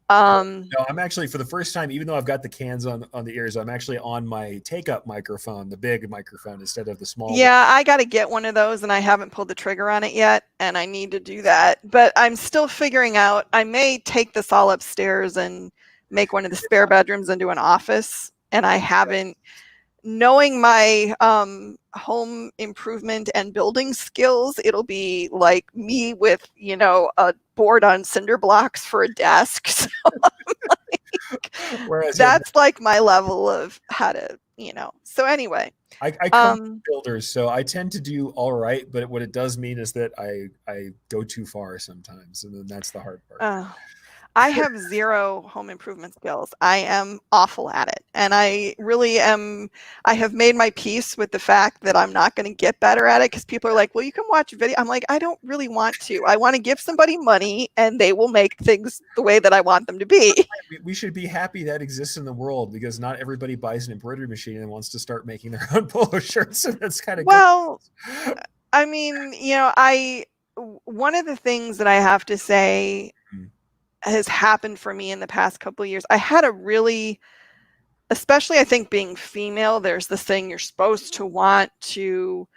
No, I'm actually, for the first time, even though I've got the cans on the ears, I'm actually on my take-up microphone, the big microphone, instead of the small one. I got to get one of those, and I haven't pulled the trigger on it yet, and I need to do that. But I'm still figuring out, I may take this all upstairs and make one of the spare bedrooms into an office, and I haven't. Knowing my home improvement and building skills, it'll be like me with, a board on cinder blocks for a desk. So that's like my level of how to, So anyway. I come from builders, so I tend to do all right, but what it does mean is that I go too far sometimes, and then that's the hard part. I have 0 home improvement skills. I am awful at it. And I really am. I have made my peace with the fact that I'm not going to get better at it, because people are like, well, you can watch a video. I'm like, I don't really want to. I want to give somebody money and they will make things the way that I want them to be. We should be happy that exists in the world, because not everybody buys an embroidery machine and wants to start making their own polo shirts. So that's kind of good. I mean, one of the things that I have to say has happened for me in the past couple of years. I had a really, especially I think being female, there's this thing you're supposed to want to,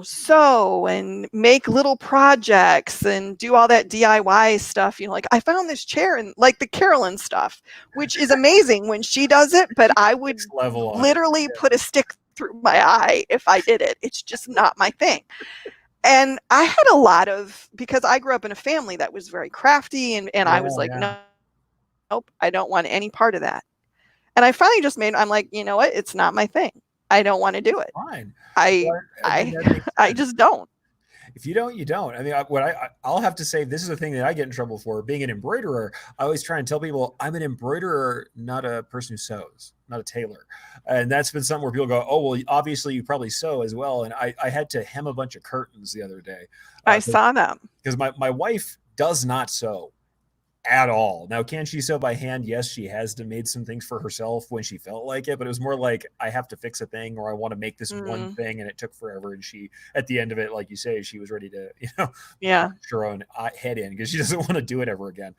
sew and make little projects and do all that DIY stuff. I found this chair and like the Carolyn stuff, which is amazing when she does it, but I would literally put a stick through my eye if I did it. It's just not my thing. And I had a lot of, because I grew up in a family that was very crafty, and I was like, nope, I don't want any part of that. And I finally just I'm like, you know what? It's not my thing. I don't want to do it. Fine. I just don't. If you don't, you don't. I mean, I'll have to say, this is the thing that I get in trouble for. Being an embroiderer, I always try and tell people I'm an embroiderer, not a person who sews, not a tailor. And that's been something where people go, oh, well, obviously you probably sew as well. And I had to hem a bunch of curtains the other day. I saw them. Because my wife does not sew at all. Now, can she sew by hand? Yes, she has made some things for herself when she felt like it, but it was more like, I have to fix a thing, or I want to make this one thing, and it took forever. And she, at the end of it, like you say, she was ready to, punch her own head in, because she doesn't want to do it ever again.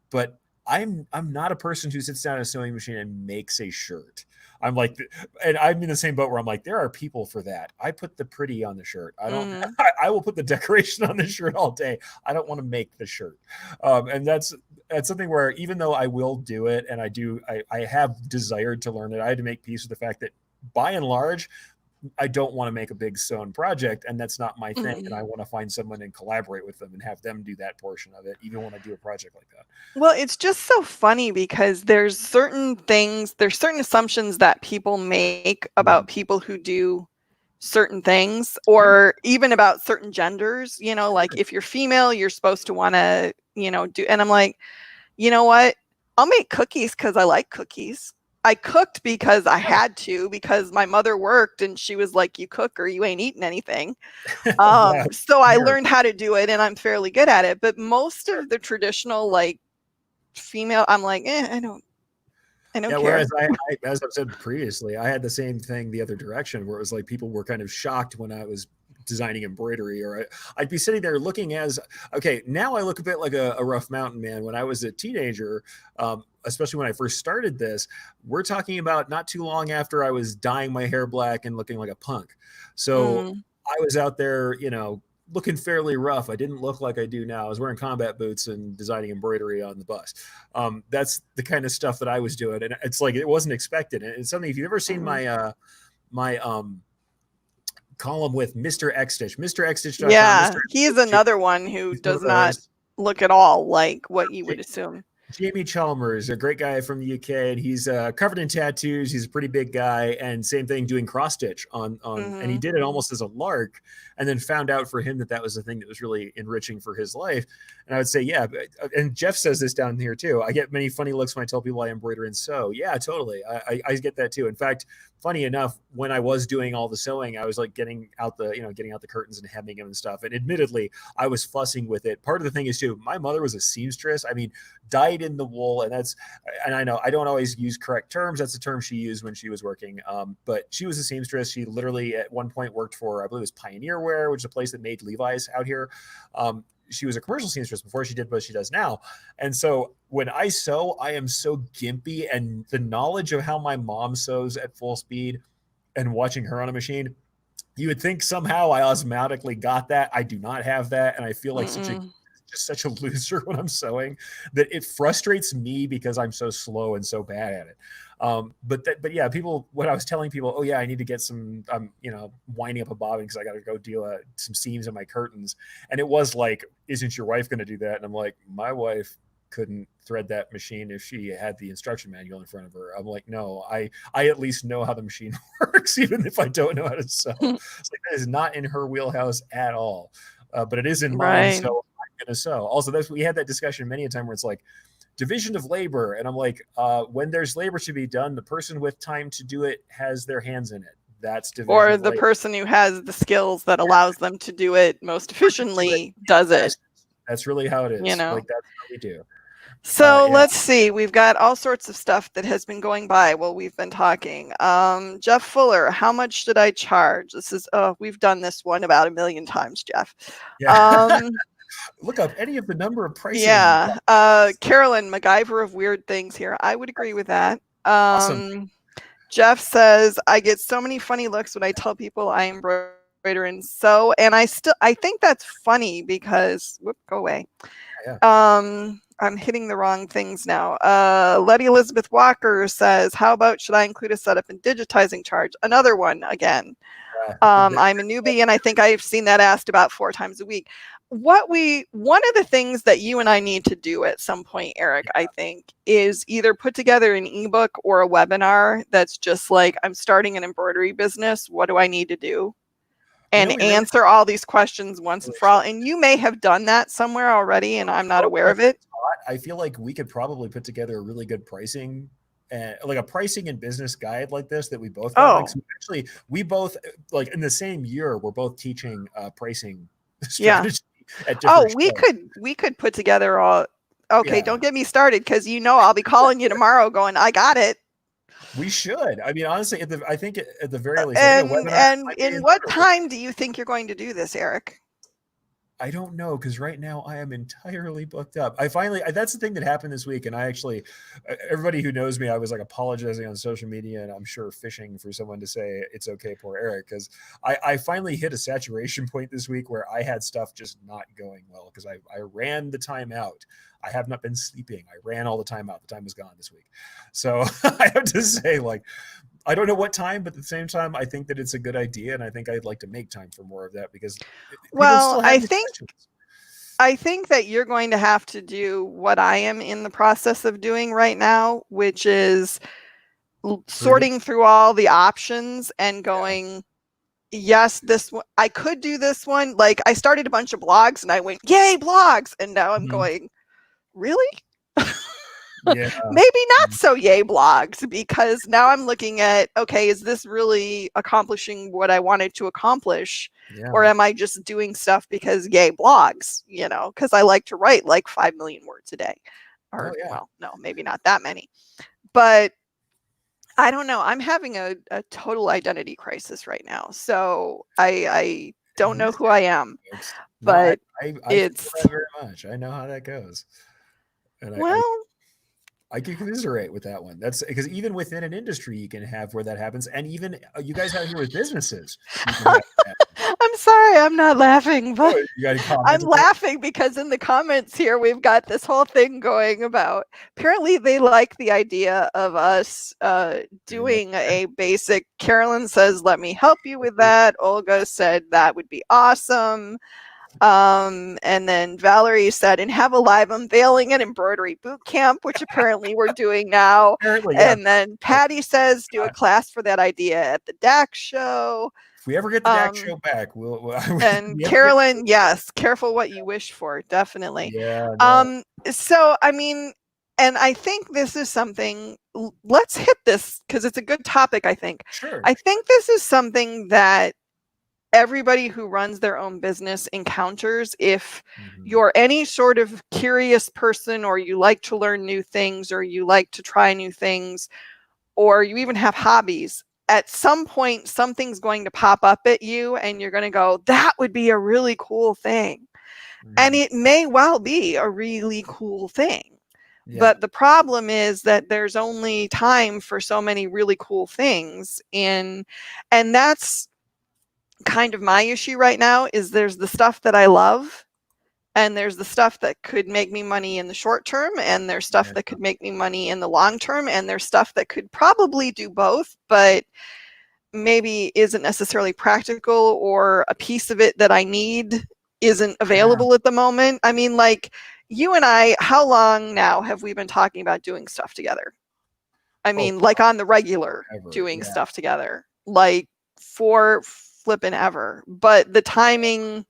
But I'm not a person who sits down at a sewing machine and makes a shirt. I'm like, and I'm in the same boat where I'm like, there are people for that. I put the pretty on the shirt. I don't. I will put the decoration on the shirt all day. I don't want to make the shirt. And that's something where, even though I will do it, and I have desired to learn it, I had to make peace with the fact that, by and large, I don't want to make a big sewn project, and that's not my thing. And I want to find someone and collaborate with them and have them do that portion of it, even when I do a project like that. Well, it's just so funny because there's certain assumptions that people make about people who do certain things, or even about certain genders, like if you're female, you're supposed to want to, do, and I'm like, you know what? I'll make cookies because I like cookies. I cooked because I had to, because my mother worked and she was like, you cook or you ain't eating anything. So I learned how to do it and I'm fairly good at it. But most of the traditional, like, female, I'm like, I don't care. Whereas as I've said previously, I had the same thing the other direction, where it was like people were kind of shocked when I was designing embroidery, or I'd be sitting there looking now I look a bit like a rough mountain man. When I was a teenager, especially when I first started this, we're talking about not too long after I was dyeing my hair black and looking like a punk. So I was out there, looking fairly rough. I didn't look like I do now. I was wearing combat boots and designing embroidery on the bus. That's the kind of stuff that I was doing. And it's like, it wasn't expected. And it's something, if you've ever seen my column with Mr. X-Stitch, Mr. X-Stitch.com. Yeah, he's another one who does not look at all like what you would assume. Jamie Chalmers, a great guy from the UK, and he's covered in tattoos. He's a pretty big guy, and same thing, doing cross stitch on and he did it almost as a lark, and then found out for him that was the thing that was really enriching for his life. And I would say, yeah, and Jeff says this down here too. I get many funny looks when I tell people I embroider and sew. Yeah, totally. I get that too. In fact, funny enough, when I was doing all the sewing, I was like getting out the curtains and hemming them and stuff. And admittedly, I was fussing with it. Part of the thing is too, my mother was a seamstress. I mean, dyed in the wool. And I know I don't always use correct terms. That's the term she used when she was working. But she was a seamstress. She literally at one point worked for, I believe it was Pioneer Wear, which is a place that made Levi's out here. She was a commercial seamstress before she did what she does now. And so when I sew, I am so gimpy, and the knowledge of how my mom sews at full speed and watching her on a machine, you would think somehow I automatically got that. I do not have that. And I feel like such a loser when I'm sewing, that it frustrates me because I'm so slow and so bad at it. But yeah, people, when I was telling people, oh yeah, I need to get some, winding up a bobbin because I got to go do some seams in my curtains. And it was like, isn't your wife going to do that? And I'm like, my wife couldn't thread that machine if she had the instruction manual in front of her. I'm like, no, I at least know how the machine works, even if I don't know how to sew. It's like, that is not in her wheelhouse at all. But it is in mine. So I'm going to sew. Also, we had that discussion many a time where it's like, division of labor. And I'm like, when there's labor to be done, the person with time to do it has their hands in it. That's division. Or the person who has the skills that allows them to do it most efficiently does it. That's really how it is. Like, that's how we do. So let's see. We've got all sorts of stuff that has been going by while we've been talking. Jeff Fuller, how much did I charge? This is, we've done this one about 1 million times, Jeff. Yeah. Look up any of the number of pricing. Yeah. Carolyn, MacGyver of weird things here. I would agree with that. Awesome. Jeff says, I get so many funny looks when I tell people I embroider and sew. And I think that's funny because, go away. Yeah. I'm hitting the wrong things now. Letty Elizabeth Walker says, how about should I include a setup and digitizing charge? Another one again. I'm a newbie, and I think I've seen that asked about 4 times a week. One of the things that you and I need to do at some point, Eric, I think, is either put together an ebook or a webinar that's just like, I'm starting an embroidery business. What do I need to do? And answer all these questions once and for all. And you may have done that somewhere already, and I'm not aware of it. I feel like we could probably put together a really good pricing, like a pricing and business guide like this that we both got. Like, so actually, we both, like, in the same year, we're both teaching pricing strategy. Yeah. We could put together all. Okay, don't get me started, because I'll be calling you tomorrow going, I got it. We should. I mean, honestly, I think at the very least. And in what time do you think you're going to do this, Eric? I don't know, because right now I am entirely booked up. That's the thing that happened this week. And I actually, everybody who knows me, I was like apologizing on social media, and I'm sure fishing for someone to say it's okay, poor Eric, because I finally hit a saturation point this week where I had stuff just not going well, because I ran the time out. I have not been sleeping. I ran all the time out. The time was gone this week. So I have to say, like, I don't know what time, but at the same time, I think that it's a good idea, and I think I'd like to make time for more of that because people Well, still have these questions. I think that you're going to have to do what I am in the process of doing right now, which is sorting through all the options and going, yes, this one, I could do this one. Like I started a bunch of blogs and I went, yay, blogs. And now I'm going, really? Yeah. Maybe not so yay blogs, because now I'm looking at, okay, is this really accomplishing what I wanted to accomplish? Yeah. Or am I just doing stuff because yay blogs, you know, because I like to write like 5 million words a day. Or, well, no, maybe not that many. But I don't know. I'm having a total identity crisis right now. So I don't know who I am. But I it's feel that very much. I know how that goes. And I can commiserate with that one. That's because even within an industry, you can have where that happens. And even you guys out here with businesses. I'm sorry, I'm not laughing, but I'm laughing laughing because in the comments here, we've got this whole thing going about, apparently they like the idea of us doing a basic, Carolyn says, let me help you with that. Olga said that would be awesome. And then Valerie said, and have a live unveiling at embroidery boot camp, which apparently we're doing now. And then Patty says, do a class for that idea at the DAC show. If we ever get the DAC show back, we'll and Carolyn, yes, careful what you wish for, definitely. Yeah. No. So I mean, and I think this is something, let's hit this because it's a good topic, I think. Sure. I think this is something that everybody who runs their own business encounters. If you're any sort of curious person, or you like to learn new things, or you like to try new things, or you even have hobbies, at some point something's going to pop up at you and you're going to go, that would be a really cool thing. And it may well be a really cool thing. But the problem is that there's only time for so many really cool things. And that's kind of my issue right now, is there's the stuff that I love, and there's the stuff that could make me money in the short term, and there's stuff that could make me money in the long term, and there's stuff that could probably do both, but maybe isn't necessarily practical, or a piece of it that I need isn't available at the moment. I mean, like you and I, how long now have we been talking about doing stuff together? I mean, like on the regular, doing stuff together, like for flipping ever. But the timing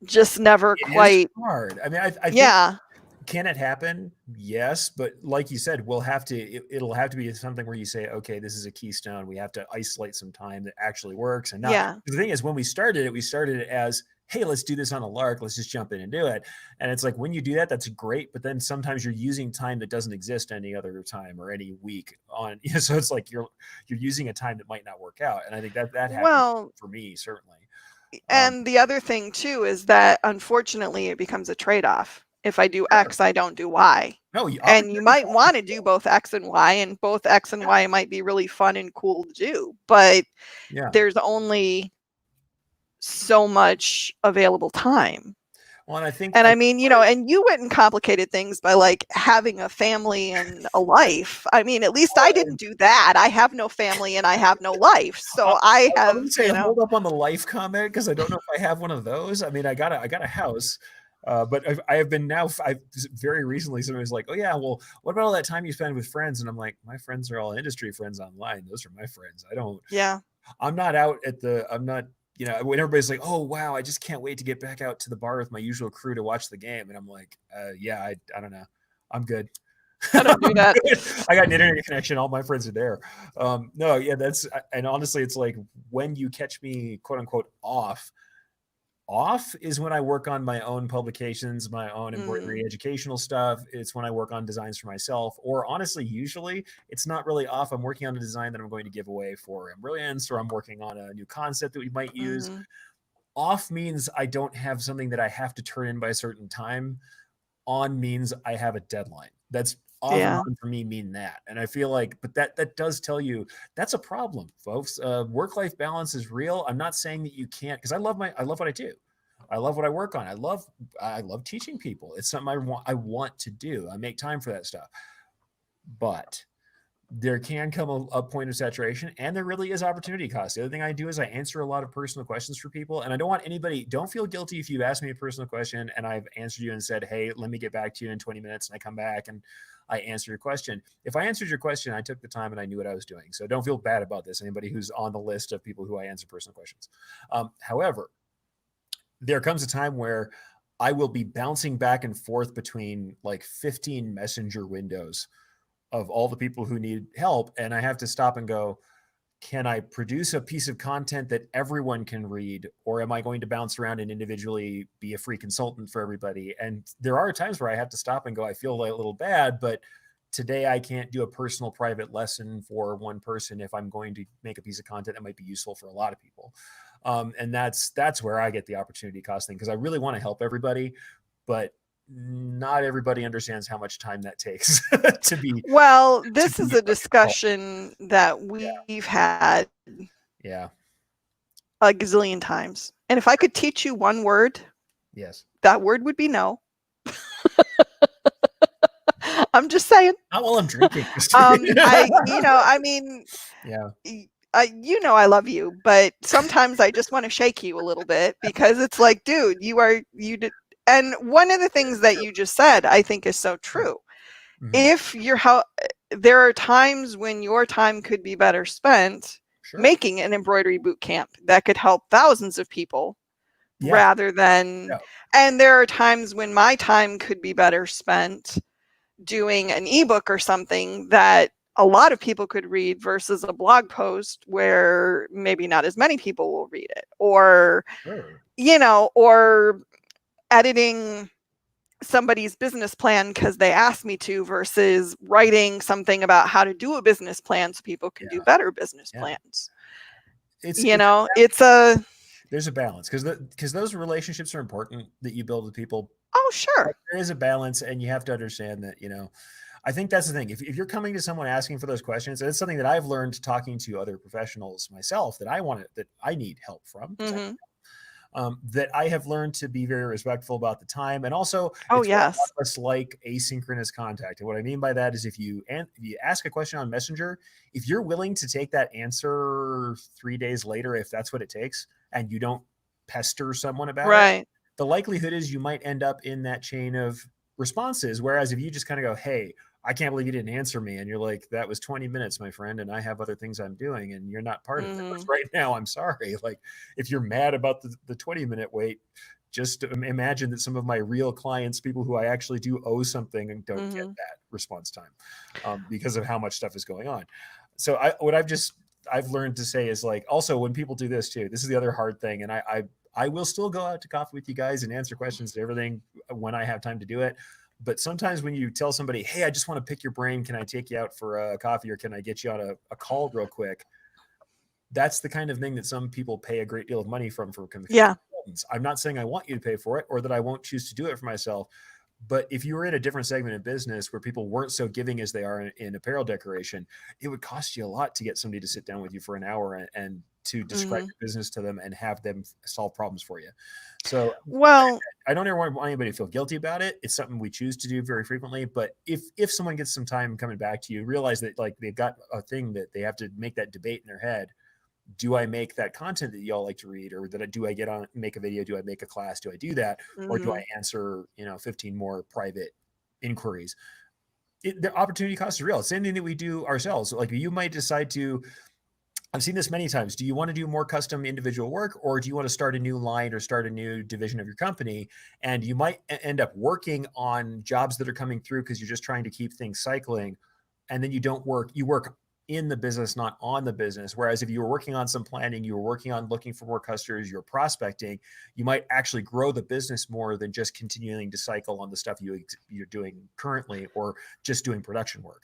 just never quite hard. I mean, I think, can it happen? Yes, but like you said, we'll have to. It'll have to be something where you say, okay, this is a keystone. We have to isolate some time that actually works. And not, the thing is, when we started it as, hey, let's do this on a lark. Let's just jump in and do it. And it's like, when you do that, that's great. But then sometimes you're using time that doesn't exist any other time or any week on. So it's like you're using a time that might not work out. And I think that happens for me, certainly. And the other thing too is that unfortunately it becomes a trade-off. If I do X, I don't do Y. No, and you might want to do both X and Y, and both X and Y might be really fun and cool to do, but there's only so much available time. Well, and I mean, you know, and you went and complicated things by like having a family and a life. I mean, at least I didn't do that. I have no family and I have no life. So I have, I would say hold up on the life comment, because I don't know if I have one of those. I mean, I got a house. But I have been now, very recently, somebody was like, oh yeah, well, what about all that time you spend with friends? And I'm like, my friends are all industry friends online. Those are my friends. I'm not out at I'm not, you know, when everybody's like, oh wow, I just can't wait to get back out to the bar with my usual crew to watch the game. And I'm like, I don't know. I'm good. I don't do that. I got an internet connection. All my friends are there. And honestly, it's like when you catch me, quote unquote, off is when I work on my own publications, my own embroidery educational stuff. It's when I work on designs for myself, or honestly, usually it's not really off. I'm working on a design that I'm going to give away for Brilliance, or I'm working on a new concept that we might use. Off means I don't have something that I have to turn in by a certain time. On means I have a deadline. That's off and on for me mean that. And I feel like, but that does tell you that's a problem, folks. Work-life balance is real. I'm not saying that you can't, because I love what I do. I love what I work on. I love teaching people. It's something I want to do. I make time for that stuff. But there can come a point of saturation, and there really is opportunity cost. The other thing I do is I answer a lot of personal questions for people, and I don't want anybody, don't feel guilty if you've asked me a personal question and I've answered you and said, hey, let me get back to you in 20 minutes, and I come back and I answer your question. If I answered your question, I took the time and I knew what I was doing. So don't feel bad about this, anybody who's on the list of people who I answer personal questions. However, there comes a time where I will be bouncing back and forth between like 15 messenger windows of all the people who need help. And I have to stop and go, can I produce a piece of content that everyone can read? Or am I going to bounce around and individually be a free consultant for everybody? And there are times where I have to stop and go, I feel a little bad, but today I can't do a personal private lesson for one person if I'm going to make a piece of content that might be useful for a lot of people. And that's where I get the opportunity cost thing, because I really want to help everybody, but not everybody understands how much time that takes to be. Well, this is a discussion that we've had a gazillion times. And if I could teach you one word, yes, that word would be no. I'm just saying. Oh, well, I'm drinking. I love you, but sometimes I just want to shake you a little bit, because it's like, dude, and one of the things that you just said, I think, is so true. Mm-hmm. There are times when your time could be better spent making an embroidery boot camp that could help thousands of people rather than, and there are times when my time could be better spent doing an ebook or something that a lot of people could read versus a blog post where maybe not as many people will read it, or, or editing somebody's business plan because they asked me to, versus writing something about how to do a business plan so people can do better business plans. There's a balance, because those relationships are important that you build with people. Oh, sure. But there is a balance, and you have to understand that, I think that's the thing. If you're coming to someone asking for those questions, and it's something that I've learned talking to other professionals myself that I need help from. Mm-hmm. That I have learned to be very respectful about the time, and also it's like asynchronous contact. And what I mean by that is, if you ask a question on Messenger, if you're willing to take that answer 3 days later, if that's what it takes, and you don't pester someone about it, the likelihood is you might end up in that chain of responses. Whereas if you just kind of go, hey, I can't believe you didn't answer me. And you're like, that was 20 minutes, my friend, and I have other things I'm doing, and you're not part of it right now. I'm sorry. Like, if you're mad about the 20-minute wait, just imagine that some of my real clients, people who I actually do owe something, and don't get that response time because of how much stuff is going on. So I've learned to say is, like, also when people do this too, this is the other hard thing. And I will still go out to coffee with you guys and answer questions and everything when I have time to do it. But sometimes when you tell somebody, hey, I just want to pick your brain, can I take you out for a coffee, or can I get you on a call real quick? That's the kind of thing that some people pay a great deal of money for consultants. I'm not saying I want you to pay for it, or that I won't choose to do it for myself. But if you were in a different segment of business where people weren't so giving as they are in apparel decoration, it would cost you a lot to get somebody to sit down with you for an hour and to describe your business to them and have them solve problems for you. So, well, I don't ever want anybody to feel guilty about it. It's something we choose to do very frequently. But if someone gets some time coming back to you, realize that, like, they've got a thing that they have to make that debate in their head. Do I make that content that y'all like to read, or do I get on, make a video? Do I make a class? Do I do that? Or do I answer, 15 more private inquiries? The opportunity cost is real. It's something that we do ourselves. Like, you might decide to, I've seen this many times. Do you want to do more custom individual work, or do you want to start a new line or start a new division of your company? And you might end up working on jobs that are coming through because you're just trying to keep things cycling. And then you work in the business, not on the business. Whereas if you were working on some planning, you were working on looking for more customers, you're prospecting, you might actually grow the business more than just continuing to cycle on the stuff you're doing currently, or just doing production work.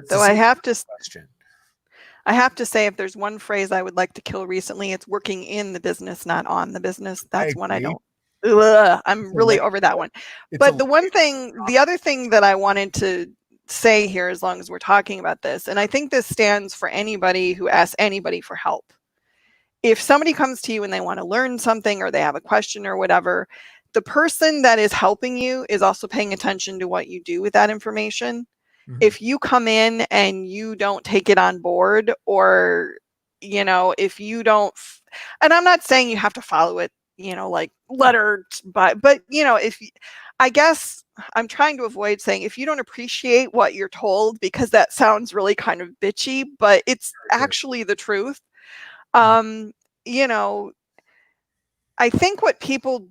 So I have to say, if there's one phrase I would like to kill recently, it's working in the business, not on the business. That's one I don't. I'm really over that one. But the other thing that I wanted to say here, as long as we're talking about this, and I think this stands for anybody who asks anybody for help. If somebody comes to you and they want to learn something, or they have a question or whatever, the person that is helping you is also paying attention to what you do with that information. if you come in and you don't take it on board, or, if you don't, and I'm not saying you have to follow it, like letter by, but, I guess I'm trying to avoid saying if you don't appreciate what you're told, because that sounds really kind of bitchy, but it's actually the truth. I think what people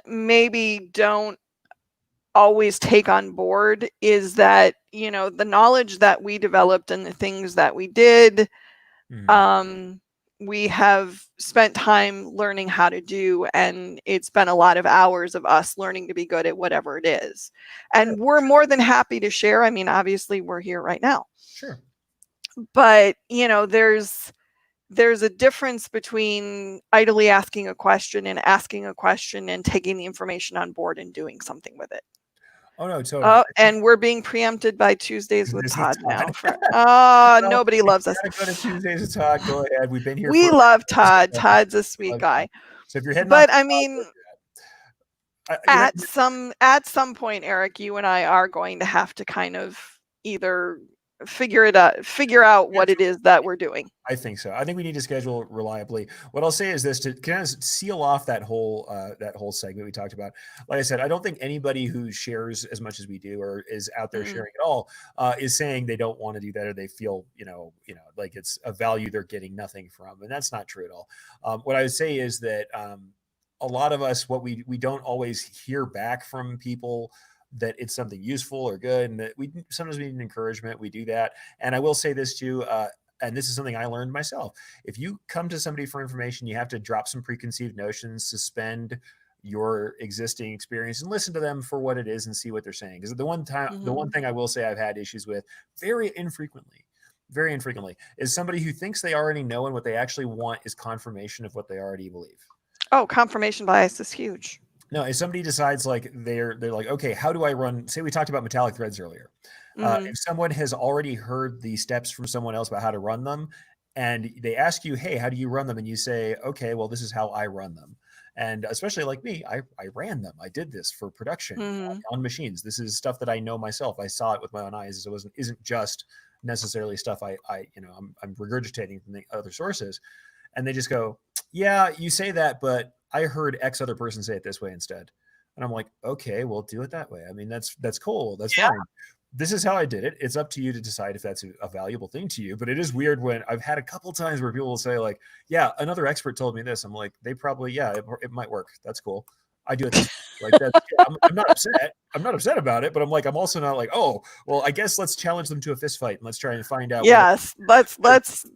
maybe don't always take on board is that, the knowledge that we developed and the things that we did, we have spent time learning how to do, and it's been a lot of hours of us learning to be good at whatever it is. And we're more than happy to share. I mean, obviously we're here right now. Sure. But, there's a difference between idly asking a question and taking the information on board and doing something with it. Oh, no, totally. And we're being preempted by Tuesdays with Todd now. Nobody loves us. Go to Tuesdays with Todd. Go ahead. We've been here. We love Todd. Todd's a sweet guy. So if you're heading, but I mean, at some point, Eric, you and I are going to have to kind of either figure out what it is that we're doing. I think so. I think we need to schedule reliably. What I'll say is this, to kind of seal off that whole segment we talked about. Like I said, I don't think anybody who shares as much as we do or is out there sharing at all is saying they don't want to do that, or they feel, like it's a value they're getting nothing from. And that's not true at all. What I would say is that a lot of us, what we don't always hear back from people that it's something useful or good, and that sometimes we need encouragement. We do that. And I will say this too, and this is something I learned myself. If you come to somebody for information, you have to drop some preconceived notions, suspend your existing experience, and listen to them for what it is and see what they're saying. Because the one thing I will say I've had issues with very infrequently, is somebody who thinks they already know, and what they actually want is confirmation of what they already believe. Oh, confirmation bias is huge. No, if somebody decides like they're like, okay, how do I run? Say we talked about metallic threads earlier. If someone has already heard the steps from someone else about how to run them, and they ask you, hey, how do you run them? And you say, okay, well, this is how I run them. And especially like me, I ran them. I did this for production on machines. This is stuff that I know myself. I saw it with my own eyes. It isn't just necessarily stuff I'm regurgitating from the other sources. And they just go, yeah, you say that, but I heard X other person say it this way instead. And I'm like, okay, well, do it that way. I mean, that's cool. That's fine. This is how I did it. It's up to you to decide if that's a valuable thing to you. But it is weird when I've had a couple times where people will say like, yeah, another expert told me this. I'm like, they probably, it might work. That's cool. I do it like that. I'm not upset. I'm not upset about it, but I'm also not like, oh, well, I guess let's challenge them to a fist fight and let's try and find out. Yes, let's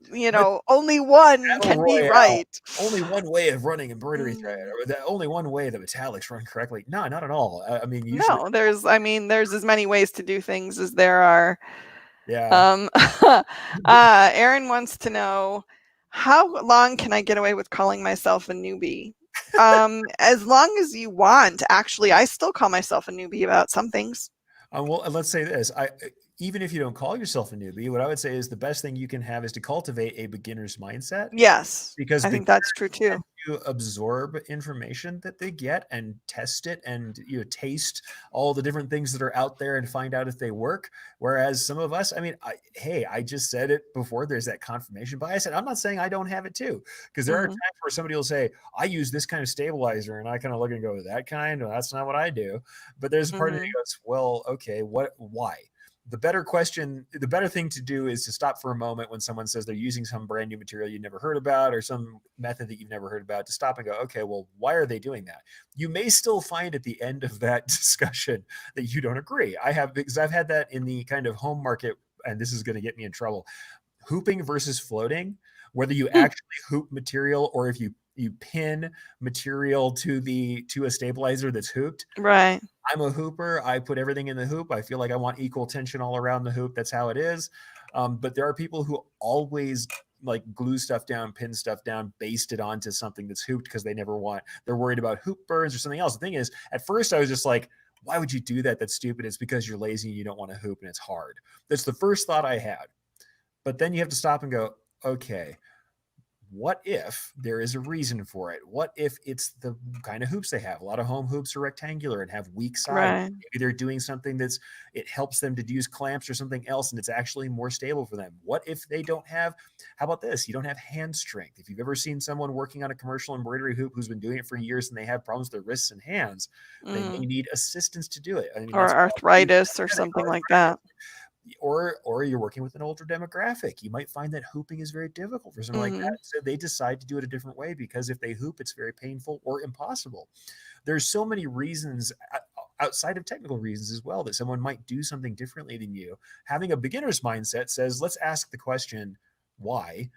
only one can be right. Only one way of running embroidery thread, or only one way the metallics run correctly. No, not at all. I mean, usually, there's as many ways to do things as there are. Yeah. Aaron wants to know, how long can I get away with calling myself a newbie? As long as you want. Actually, I still call myself a newbie about some things. Well, let's say this. Even if you don't call yourself a newbie, what I would say is the best thing you can have is to cultivate a beginner's mindset. Yes, because I think that's true too. You absorb information that they get and test it, and taste all the different things that are out there and find out if they work. Whereas some of us, I mean, I just said it before, there's that confirmation bias, and I'm not saying I don't have it too, because there are times where somebody will say, I use this kind of stabilizer, and I kind of look and go, that kind? Well, that's not what I do. But there's a part of me that goes, well, okay, why? The better thing to do is to stop for a moment when someone says they're using some brand new material you've never heard about, or some method that you've never heard about, to stop and go, okay, well, why are they doing that? You may still find at the end of that discussion that you don't agree. Because I've had that in the kind of home market, and this is going to get me in trouble. Hooping versus floating, whether you actually hoop material or if you pin material to a stabilizer that's hooped. Right. I'm a hooper. I put everything in the hoop. I feel like I want equal tension all around the hoop. That's how it is. But there are people who always like glue stuff down, pin stuff down, baste it onto something that's hooped because they're worried about hoop burns or something else. The thing is, at first I was just like, why would you do that? That's stupid. It's because you're lazy and you don't want to hoop and it's hard. That's the first thought I had. But then you have to stop and go, okay, what if there is a reason for it? What if it's the kind of hoops they have? A lot of home hoops are rectangular and have weak sides. Right. Maybe they're doing something it helps them to use clamps or something else, and it's actually more stable for them. What if they don't have, how about this? You don't have hand strength. If you've ever seen someone working on a commercial embroidery hoop who's been doing it for years and they have problems with their wrists and hands, they may need assistance to do it. I mean, or that's arthritis or something like that. Or you're working with an older demographic. You might find that hooping is very difficult for someone like that. So they decide to do it a different way because if they hoop, it's very painful or impossible. There's so many reasons outside of technical reasons as well that someone might do something differently than you. Having a beginner's mindset says, let's ask the question, why?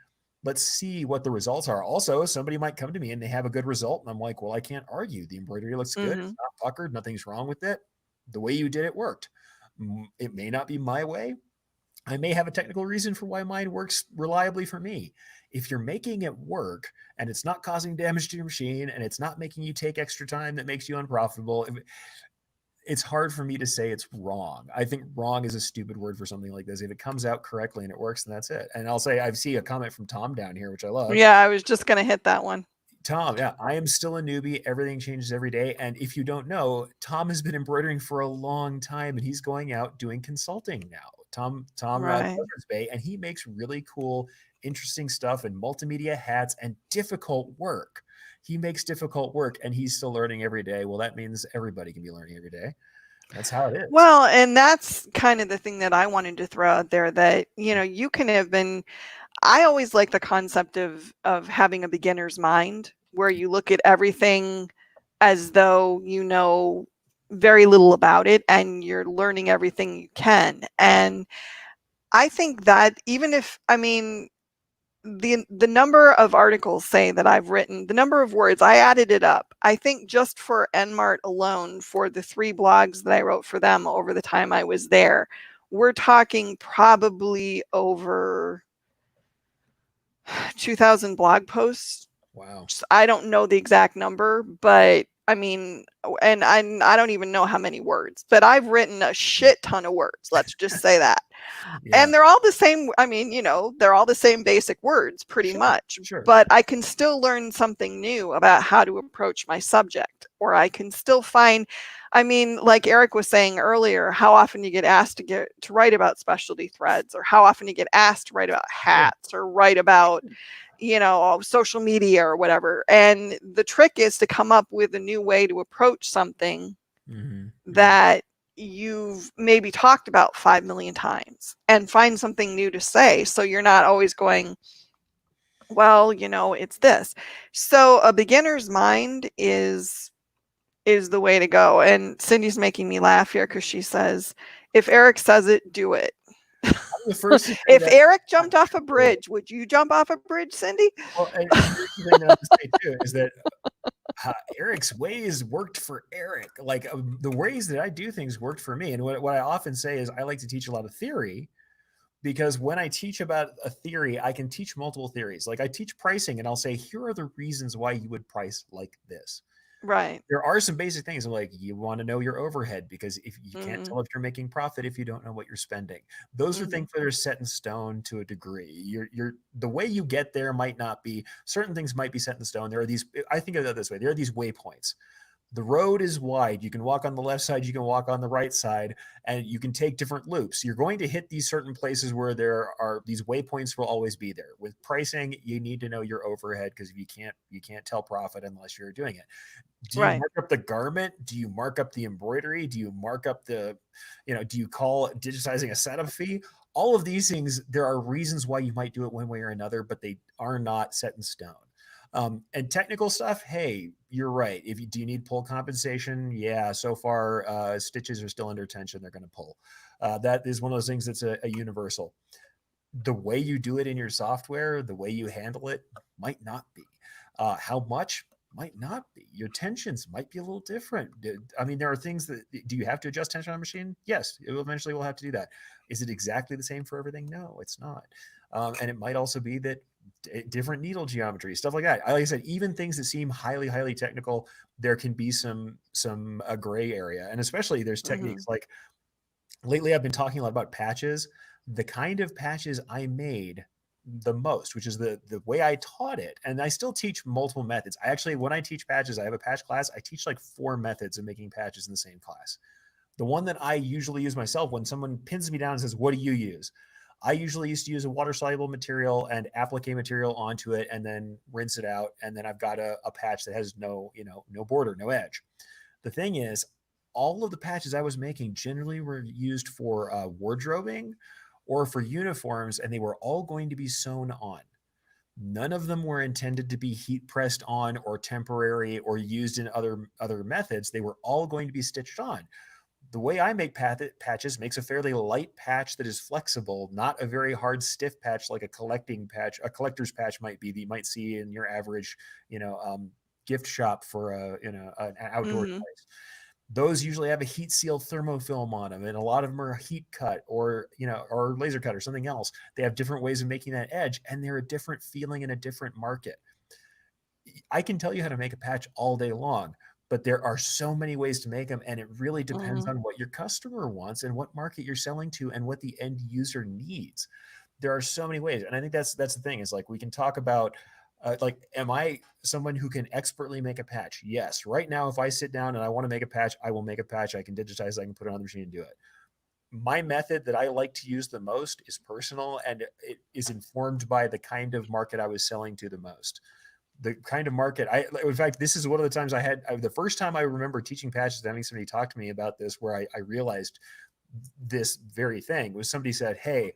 Let's see what the results are. Also, somebody might come to me and they have a good result. And I'm like, well, I can't argue. The embroidery looks good. It's not puckered. Nothing's wrong with it. The way you did it worked. It may not be my way. I may have a technical reason for why mine works reliably for me. If you're making it work and it's not causing damage to your machine and it's not making you take extra time that makes you unprofitable, it's hard for me to say it's wrong. I think wrong is a stupid word for something like this. If it comes out correctly and it works, then that's it. And I'll say, I see a comment from Tom down here, which I love. Yeah, I was just going to hit that one. Tom, yeah, I am still a newbie. Everything changes every day. And if you don't know, Tom has been embroidering for a long time and he's going out doing consulting now. Tom Right. Bay, and he makes really cool, interesting stuff and multimedia hats and difficult work. He makes difficult work and he's still learning every day. Well, that means everybody can be learning every day. That's how it is. Well, and that's kind of the thing that I wanted to throw out there, that, you can have been, I always like the concept of having a beginner's mind where you look at everything as though you know very little about it and you're learning everything you can. And I think that even if, the number of articles say that I've written, the number of words, I added it up. I think just for Enmart alone, for the 3 blogs that I wrote for them over the time I was there, we're talking probably over 2,000 blog posts. Wow. I don't know the exact number, but and I don't even know how many words, but I've written a shit ton of words. Let's just say that. Yeah. And they're all the same. They're all the same basic words pretty much, but I can still learn something new about how to approach my subject, or I can still find, like Eric was saying earlier, how often you get asked to write about specialty threads, or how often you get asked to write about hats or write about, social media or whatever. And the trick is to come up with a new way to approach something that you've maybe talked about 5 million times, and find something new to say. So you're not always going, well, it's this. So a beginner's mind is the way to go. And Cindy's making me laugh here because she says, if Eric says it, do it. If Eric jumped off a bridge, would you jump off a bridge, Cindy? Well, and the thing that I have to say too is that Eric's ways worked for Eric. Like the ways that I do things worked for me. And what I often say is I like to teach a lot of theory, because when I teach about a theory, I can teach multiple theories. Like I teach pricing and I'll say, here are the reasons why you would price like this. Right. There are some basic things like you want to know your overhead, because if you can't tell if you're making profit if you don't know what you're spending. Those are things that are set in stone to a degree. The way you get there might not be. Certain things might be set in stone. There are these. I think of it this way. There are these waypoints. The road is wide. You can walk on the left side, you can walk on the right side, and you can take different loops. You're going to hit these certain places where there are these waypoints will always be there. With pricing, you need to know your overhead, because you can't tell profit unless you're doing it. Do you mark up the garment? Do you mark up the embroidery? Do you mark up do you call digitizing a setup fee? All of these things, there are reasons why you might do it one way or another, but they are not set in stone. And technical stuff, hey, you're right. Do you need pull compensation? Yeah, so far stitches are still under tension. They're going to pull. That is one of those things that's a universal. The way you do it in your software, the way you handle it might not be. How much? Might not be. Your tensions might be a little different. There are things that, do you have to adjust tension on a machine? Yes, it eventually will have to do that. Is it exactly the same for everything? No, it's not. And it might also be that different needle geometry, stuff like that. Like I said, even things that seem highly, highly technical, there can be some gray area. And especially there's techniques like, lately I've been talking a lot about patches. The kind of patches I made the most, which is the way I taught it. And I still teach multiple methods. I actually, when I teach patches, I have a patch class. I teach like 4 methods of making patches in the same class. The one that I usually use myself, when someone pins me down and says, what do you use? I usually used to use a water soluble material and applique material onto it and then rinse it out. And then I've got a patch that has no border, no edge. The thing is, all of the patches I was making generally were used for wardrobing or for uniforms, and they were all going to be sewn on. None of them were intended to be heat pressed on or temporary or used in other methods. They were all going to be stitched on. The way I make patches makes a fairly light patch that is flexible, not a very hard, stiff patch like a collecting patch, a collector's patch might be that you might see in your average, gift shop for an outdoor place. Those usually have a heat seal thermofilm on them, and a lot of them are heat cut or laser cut or something else. They have different ways of making that edge, and they're a different feeling in a different market. I can tell you how to make a patch all day long, but there are so many ways to make them, and it really depends on what your customer wants and what market you're selling to and what the end user needs. There are so many ways, and I think that's the thing, is like we can talk about am I someone who can expertly make a patch? Yes. Right now, if I sit down and I want to make a patch, I will make a patch. I can digitize, I can put it on the machine and do it. My method that I like to use the most is personal, and it is informed by the kind of market I was selling to the most. The kind of market in fact, this is one of the times the first time I remember teaching patches, having somebody talk to me about this, where I realized this very thing was somebody said, hey,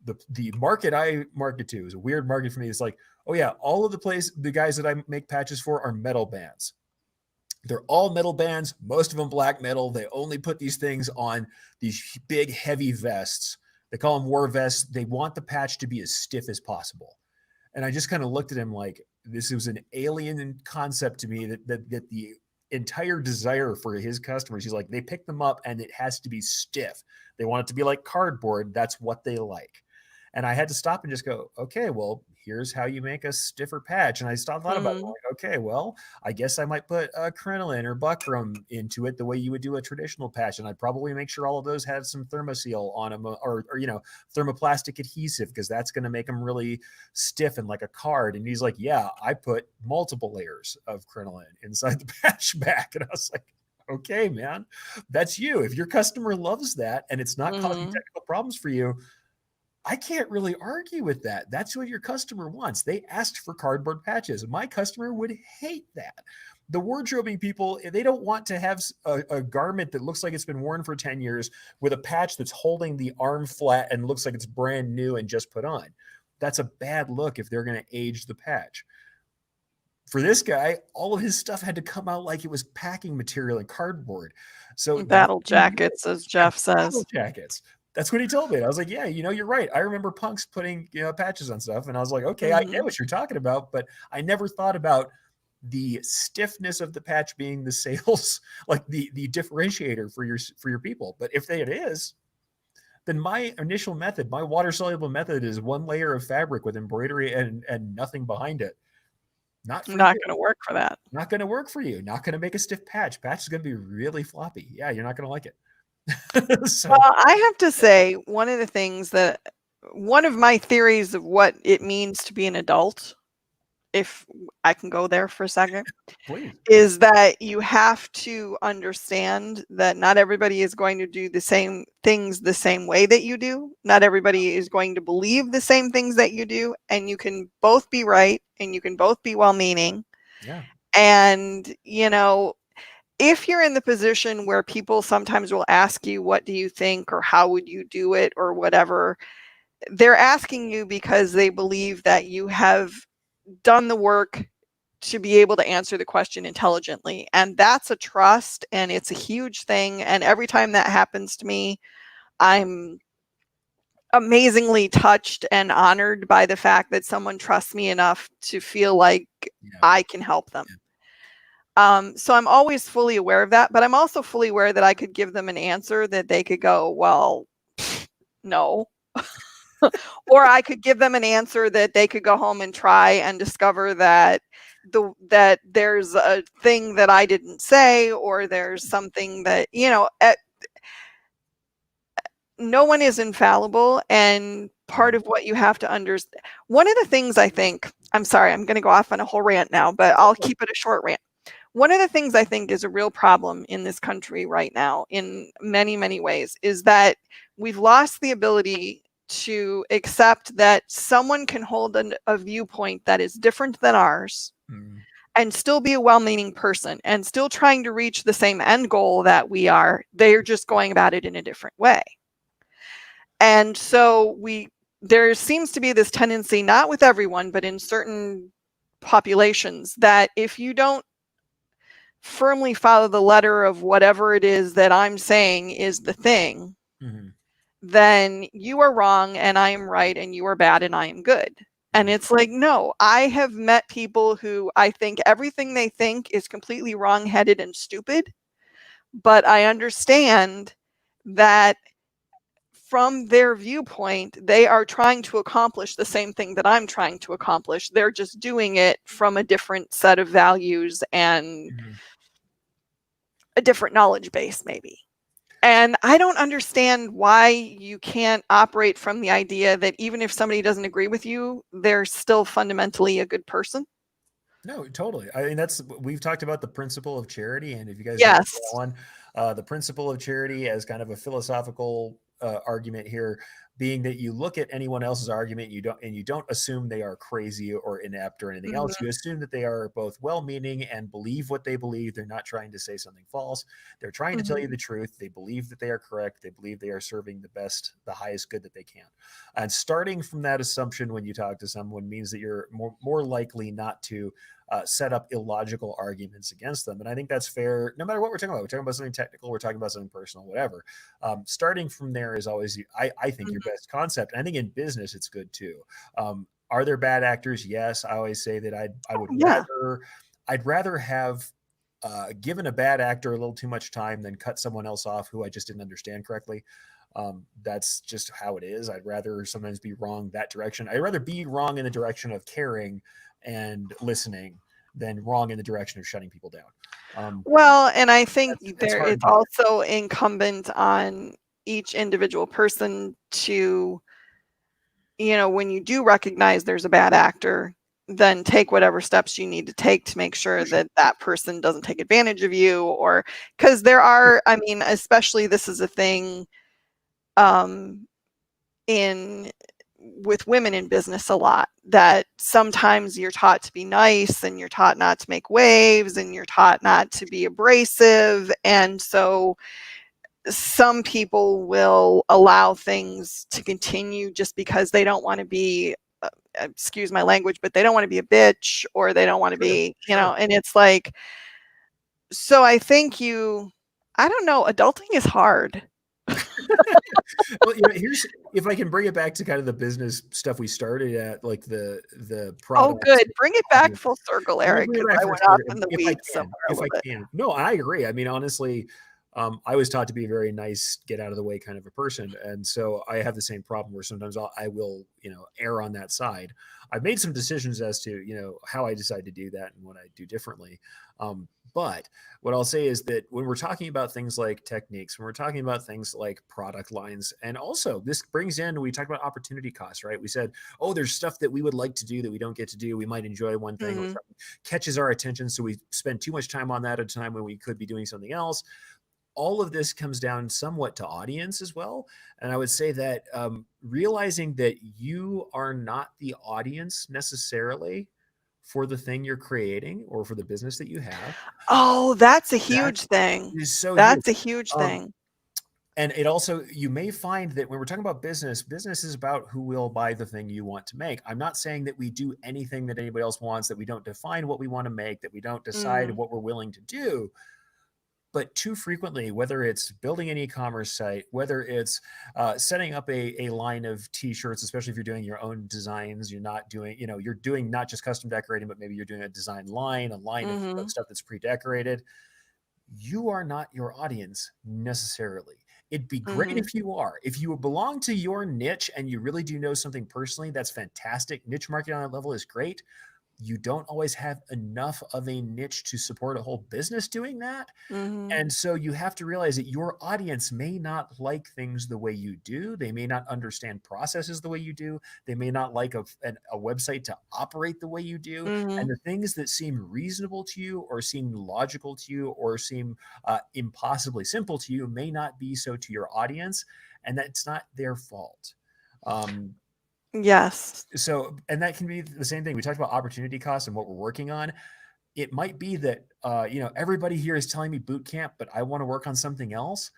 the market I market to is a weird market for me. It's like, oh yeah, all of the guys that I make patches for are metal bands. They're all metal bands, most of them black metal. They only put these things on these big, heavy vests. They call them war vests. They want the patch to be as stiff as possible. And I just kind of looked at him like this was an alien concept to me, that the entire desire for his customers, he's like, they pick them up and it has to be stiff. They want it to be like cardboard. That's what they like. And I had to stop and just go, okay, well, here's how you make a stiffer patch. And I thought about it, like, okay, well, I guess I might put crinoline or buckram into it the way you would do a traditional patch. And I'd probably make sure all of those had some thermoseal on them or thermoplastic adhesive, because that's going to make them really stiff and like a card. And he's like, yeah, I put multiple layers of crinoline inside the patch back. And I was like, okay, man, that's you. If your customer loves that and it's not causing technical problems for you, I can't really argue with that. That's what your customer wants. They asked for cardboard patches. My customer would hate that. The wardrobing people, they don't want to have a garment that looks like it's been worn for 10 years with a patch that's holding the arm flat and looks like it's brand new and just put on. That's a bad look if they're going to age the patch. For this guy, all of his stuff had to come out like it was packing material and cardboard. So battle jackets, as Jeff says. Battle jackets. That's what he told me. And I was like, yeah, you're right. I remember punks putting patches on stuff. And I was like, okay, I get what you're talking about, but I never thought about the stiffness of the patch being the sales, like the differentiator for your people. But if it is, then my initial method, my water soluble method, is 1 layer of fabric with embroidery and nothing behind it. Not going to work for that. Not going to work for you. Not going to make a stiff patch. Patch is going to be really floppy. Yeah, you're not going to like it. Well, I have to say, one of my theories of what it means to be an adult, if I can go there for a second, please, is that you have to understand that not everybody is going to do the same things the same way that you do. Not everybody is going to believe the same things that you do, and you can both be right and you can both be well-meaning. Yeah. And, if you're in the position where people sometimes will ask you, what do you think, or how would you do it, or whatever, they're asking you because they believe that you have done the work to be able to answer the question intelligently. And that's a trust, and it's a huge thing. And every time that happens to me, I'm amazingly touched and honored by the fact that someone trusts me enough to feel like I can help them. So I'm always fully aware of that, but I'm also fully aware that I could give them an answer that they could go, well, no. Or I could give them an answer that they could go home and try and discover that there's a thing that I didn't say, or there's something that, no one is infallible, and part of what you have to understand, one of the things I think, I'm sorry, I'm going to go off on a whole rant now, but I'll keep it a short rant. One of the things I think is a real problem in this country right now, in many, many ways, is that we've lost the ability to accept that someone can hold a viewpoint that is different than ours and still be a well-meaning person and still trying to reach the same end goal that we are. They're just going about it in a different way. And so there seems to be this tendency, not with everyone, but in certain populations, that if you don't firmly follow the letter of whatever it is that I'm saying is the thing, then you are wrong and I am right, and you are bad and I am good. And it's like, no, I have met people who I think everything they think is completely wrong-headed and stupid, but I understand that from their viewpoint, they are trying to accomplish the same thing that I'm trying to accomplish. They're just doing it from a different set of values and a different knowledge base, maybe. And I don't understand why you can't operate from the idea that even if somebody doesn't agree with you, they're still fundamentally a good person. No, totally. I mean, we've talked about the principle of charity, and if you guys yes, know the principle of charity as kind of a philosophical argument here, being that you look at anyone else's argument, you don't assume they are crazy or inept or anything else. You assume that they are both well-meaning and believe what they believe. They're not trying to say something false. They're trying to tell you the truth. They believe that they are correct. They believe they are serving the highest good that they can. And starting from that assumption when you talk to someone means that you're more likely not to set up illogical arguments against them. And I think that's fair no matter what we're talking about. We're talking about something technical, we're talking about something personal, whatever. Starting from there is always, I think, your best concept. And I think in business, it's good too. Are there bad actors? Yes. I always say that I'd rather have given a bad actor a little too much time than cut someone else off who I just didn't understand correctly. That's just how it is. I'd rather sometimes be wrong that direction. I'd rather be wrong in the direction of caring and listening than wrong in the direction of shutting people down. Well, and I think it's also incumbent on each individual person to, when you do recognize there's a bad actor, then take whatever steps you need to take to make sure that that person doesn't take advantage of you, or because there are, I mean, especially this is a thing with women in business a lot, that sometimes you're taught to be nice and you're taught not to make waves and you're taught not to be abrasive. And so some people will allow things to continue just because they don't want to be, excuse my language, but they don't want to be a bitch, or they don't want to be, and it's like, so I think I don't know, adulting is hard. Well, if I can bring it back to kind of the business stuff we started at, like the product. Oh, good. Bring it back full circle, Eric, because I went off in the weeds somewhere. If I can. No, I agree. I mean, honestly, I was taught to be a very nice, get out of the way kind of a person. And so I have the same problem where sometimes I will, err on that side. I've made some decisions as to, how I decide to do that and what I do differently. But what I'll say is that when we're talking about things like techniques, when we're talking about things like product lines, and also this brings in, we talked about opportunity costs, right? We said, oh, there's stuff that we would like to do that we don't get to do. We might enjoy one thing, or something catches our attention, so we spend too much time on that at a time when we could be doing something else. All of this comes down somewhat to audience as well. And I would say that realizing that you are not the audience necessarily for the thing you're creating or for the business that you have. Oh, that's a huge thing. That's a huge thing. And it also, you may find that when we're talking about business is about who will buy the thing you want to make. I'm not saying that we do anything that anybody else wants, that we don't define what we want to make, that we don't decide what we're willing to do. But too frequently, whether it's building an e-commerce site, whether it's setting up a line of t-shirts, especially if you're doing your own designs, you're not doing, you're doing not just custom decorating, but maybe you're doing a design line, of stuff that's pre-decorated. You are not your audience necessarily. It'd be great if you are. If you belong to your niche and you really do know something personally, that's fantastic. Niche marketing on that level is great. you don't always have enough of a niche to support a whole business doing that. And so you have to realize that your audience may not like things the way you do. They may not understand processes the way you do. They may not like a website to operate the way you do. And the things that seem reasonable to you or seem logical to you or seem impossibly simple to you may not be so to your audience. And that's not their fault. Yes. So, and that can be the same thing. We talked about opportunity costs and what we're working on. It might be that, everybody here is telling me boot camp, but I want to work on something else.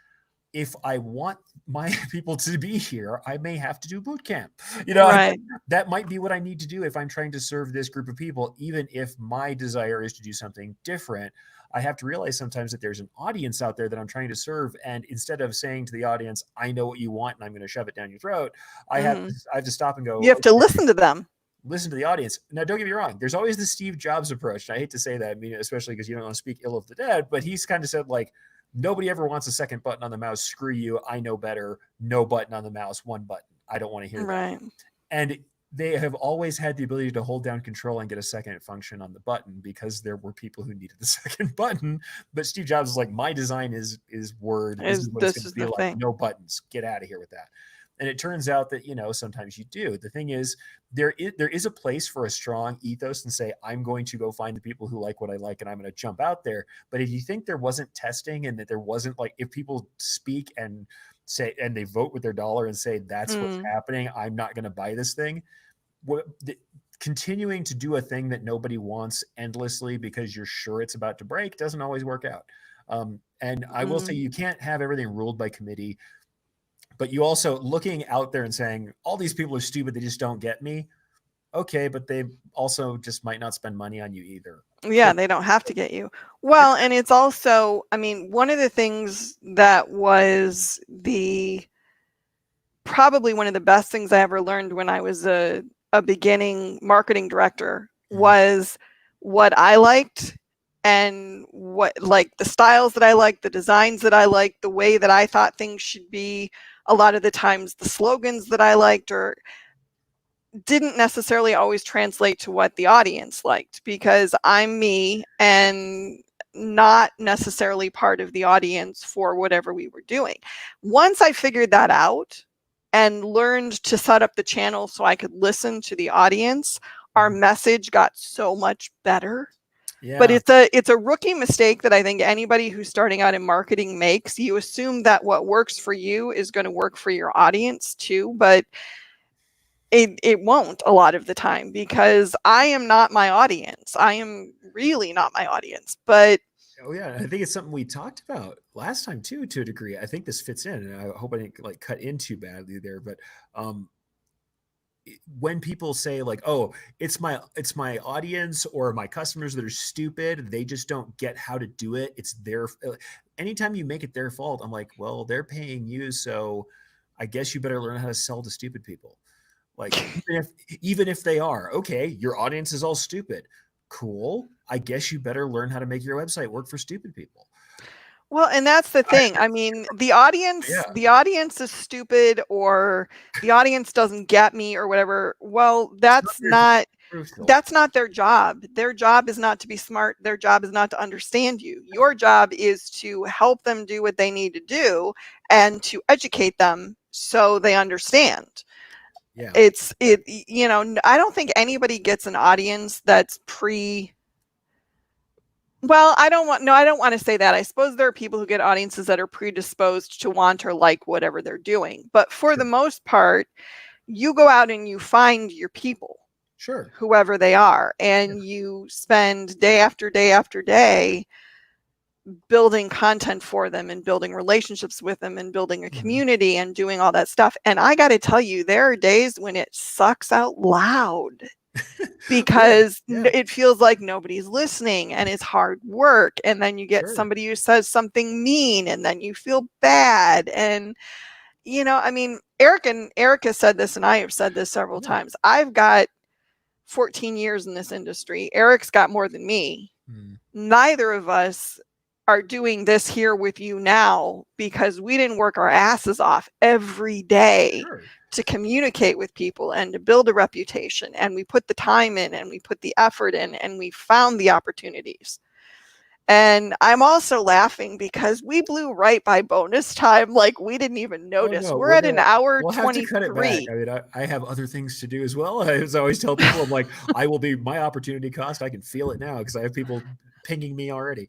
If I want my people to be here, I may have to do boot camp. Right. That might be what I need to do if I'm trying to serve this group of people, even if my desire is to do something different. I have to realize sometimes that there's an audience out there that I'm trying to serve. And instead of saying to the audience, I know what you want and I'm going to shove it down your throat, I have to stop and go, you have to listen to them. Listen to the audience. Now, don't get me wrong. There's always the Steve Jobs approach. And I hate to say that, I mean, especially because you don't want to speak ill of the dead, but he's kind of said, like, nobody ever wants a second button on the mouse. Screw you. I know better. No button on the mouse, one button. I don't want to hear that. And they have always had the ability to hold down control and get a second function on the button because there were people who needed the second button. But Steve Jobs is like, my design is Word. This is what it's going to be like. Thing. No buttons. Get out of here with that. And it turns out that, sometimes you do. The thing is, there is a place for a strong ethos and say, I'm going to go find the people who like what I like and I'm going to jump out there. But if you think there wasn't testing and that there wasn't, like, if people speak and say, and they vote with their dollar and say, that's what's happening, I'm not going to buy this thing. Continuing to do a thing that nobody wants endlessly because you're sure it's about to break doesn't always work out. And I will say, you can't have everything ruled by committee. But you also looking out there and saying, all these people are stupid, they just don't get me. Okay, but they also just might not spend money on you either. Yeah, they don't have to get you. Well, and it's also, I mean, one of the things that was probably one of the best things I ever learned when I was a beginning marketing director was what I liked and what, like, the styles that I liked, the designs that I liked, the way that I thought things should be. A lot of the times the slogans that I liked or didn't necessarily always translate to what the audience liked because I'm me and not necessarily part of the audience for whatever we were doing. Once I figured that out and learned to set up the channel so I could listen to the audience, our message got so much better. Yeah. But it's a rookie mistake that I think anybody who's starting out in marketing makes. You assume that what works for you is going to work for your audience too, but it won't a lot of the time because I am not my audience. I am really not my audience. But oh yeah, I think it's something we talked about last time too, to a degree. I think this fits in, and I hope I didn't cut in too badly there, but when people say, like, oh, it's my audience or my customers that are stupid, they just don't get how to do it, it's their, anytime you make it their fault, I'm like, well, they're paying you, so I guess you better learn how to sell to stupid people. Like, even if they are, okay, your audience is all stupid, cool, I guess you better learn how to make your website work for stupid people. Well, and that's the thing. I mean, the audience is stupid or the audience doesn't get me or whatever. Well, that's not their job. Their job is not to be smart. Their job is not to understand you. Your job is to help them do what they need to do and to educate them so they understand. Yeah. I don't think anybody gets an audience that's well, I don't want to say that. I suppose there are people who get audiences that are predisposed to want or like whatever they're doing. But for the most part, you go out and you find your people, whoever they are, and you spend day after day after day building content for them and building relationships with them and building a community and doing all that stuff. And I got to tell you, there are days when it sucks out loud. Because it feels like nobody's listening and it's hard work. And then you get somebody who says something mean and then you feel bad. And, I mean, Eric has said this and I have said this several times. I've got 14 years in this industry. Eric's got more than me. Neither of us are doing this here with you now because we didn't work our asses off every day to communicate with people and to build a reputation, and we put the time in and we put the effort in and we found the opportunities. And I'm also laughing because we blew right by bonus time. Like, we didn't even notice. Oh, no, we're at an hour we'll 23. Have to cut it back. I mean, I have other things to do as well. I always tell people, I'm like, I will be my opportunity cost. I can feel it now because I have people pinging me already.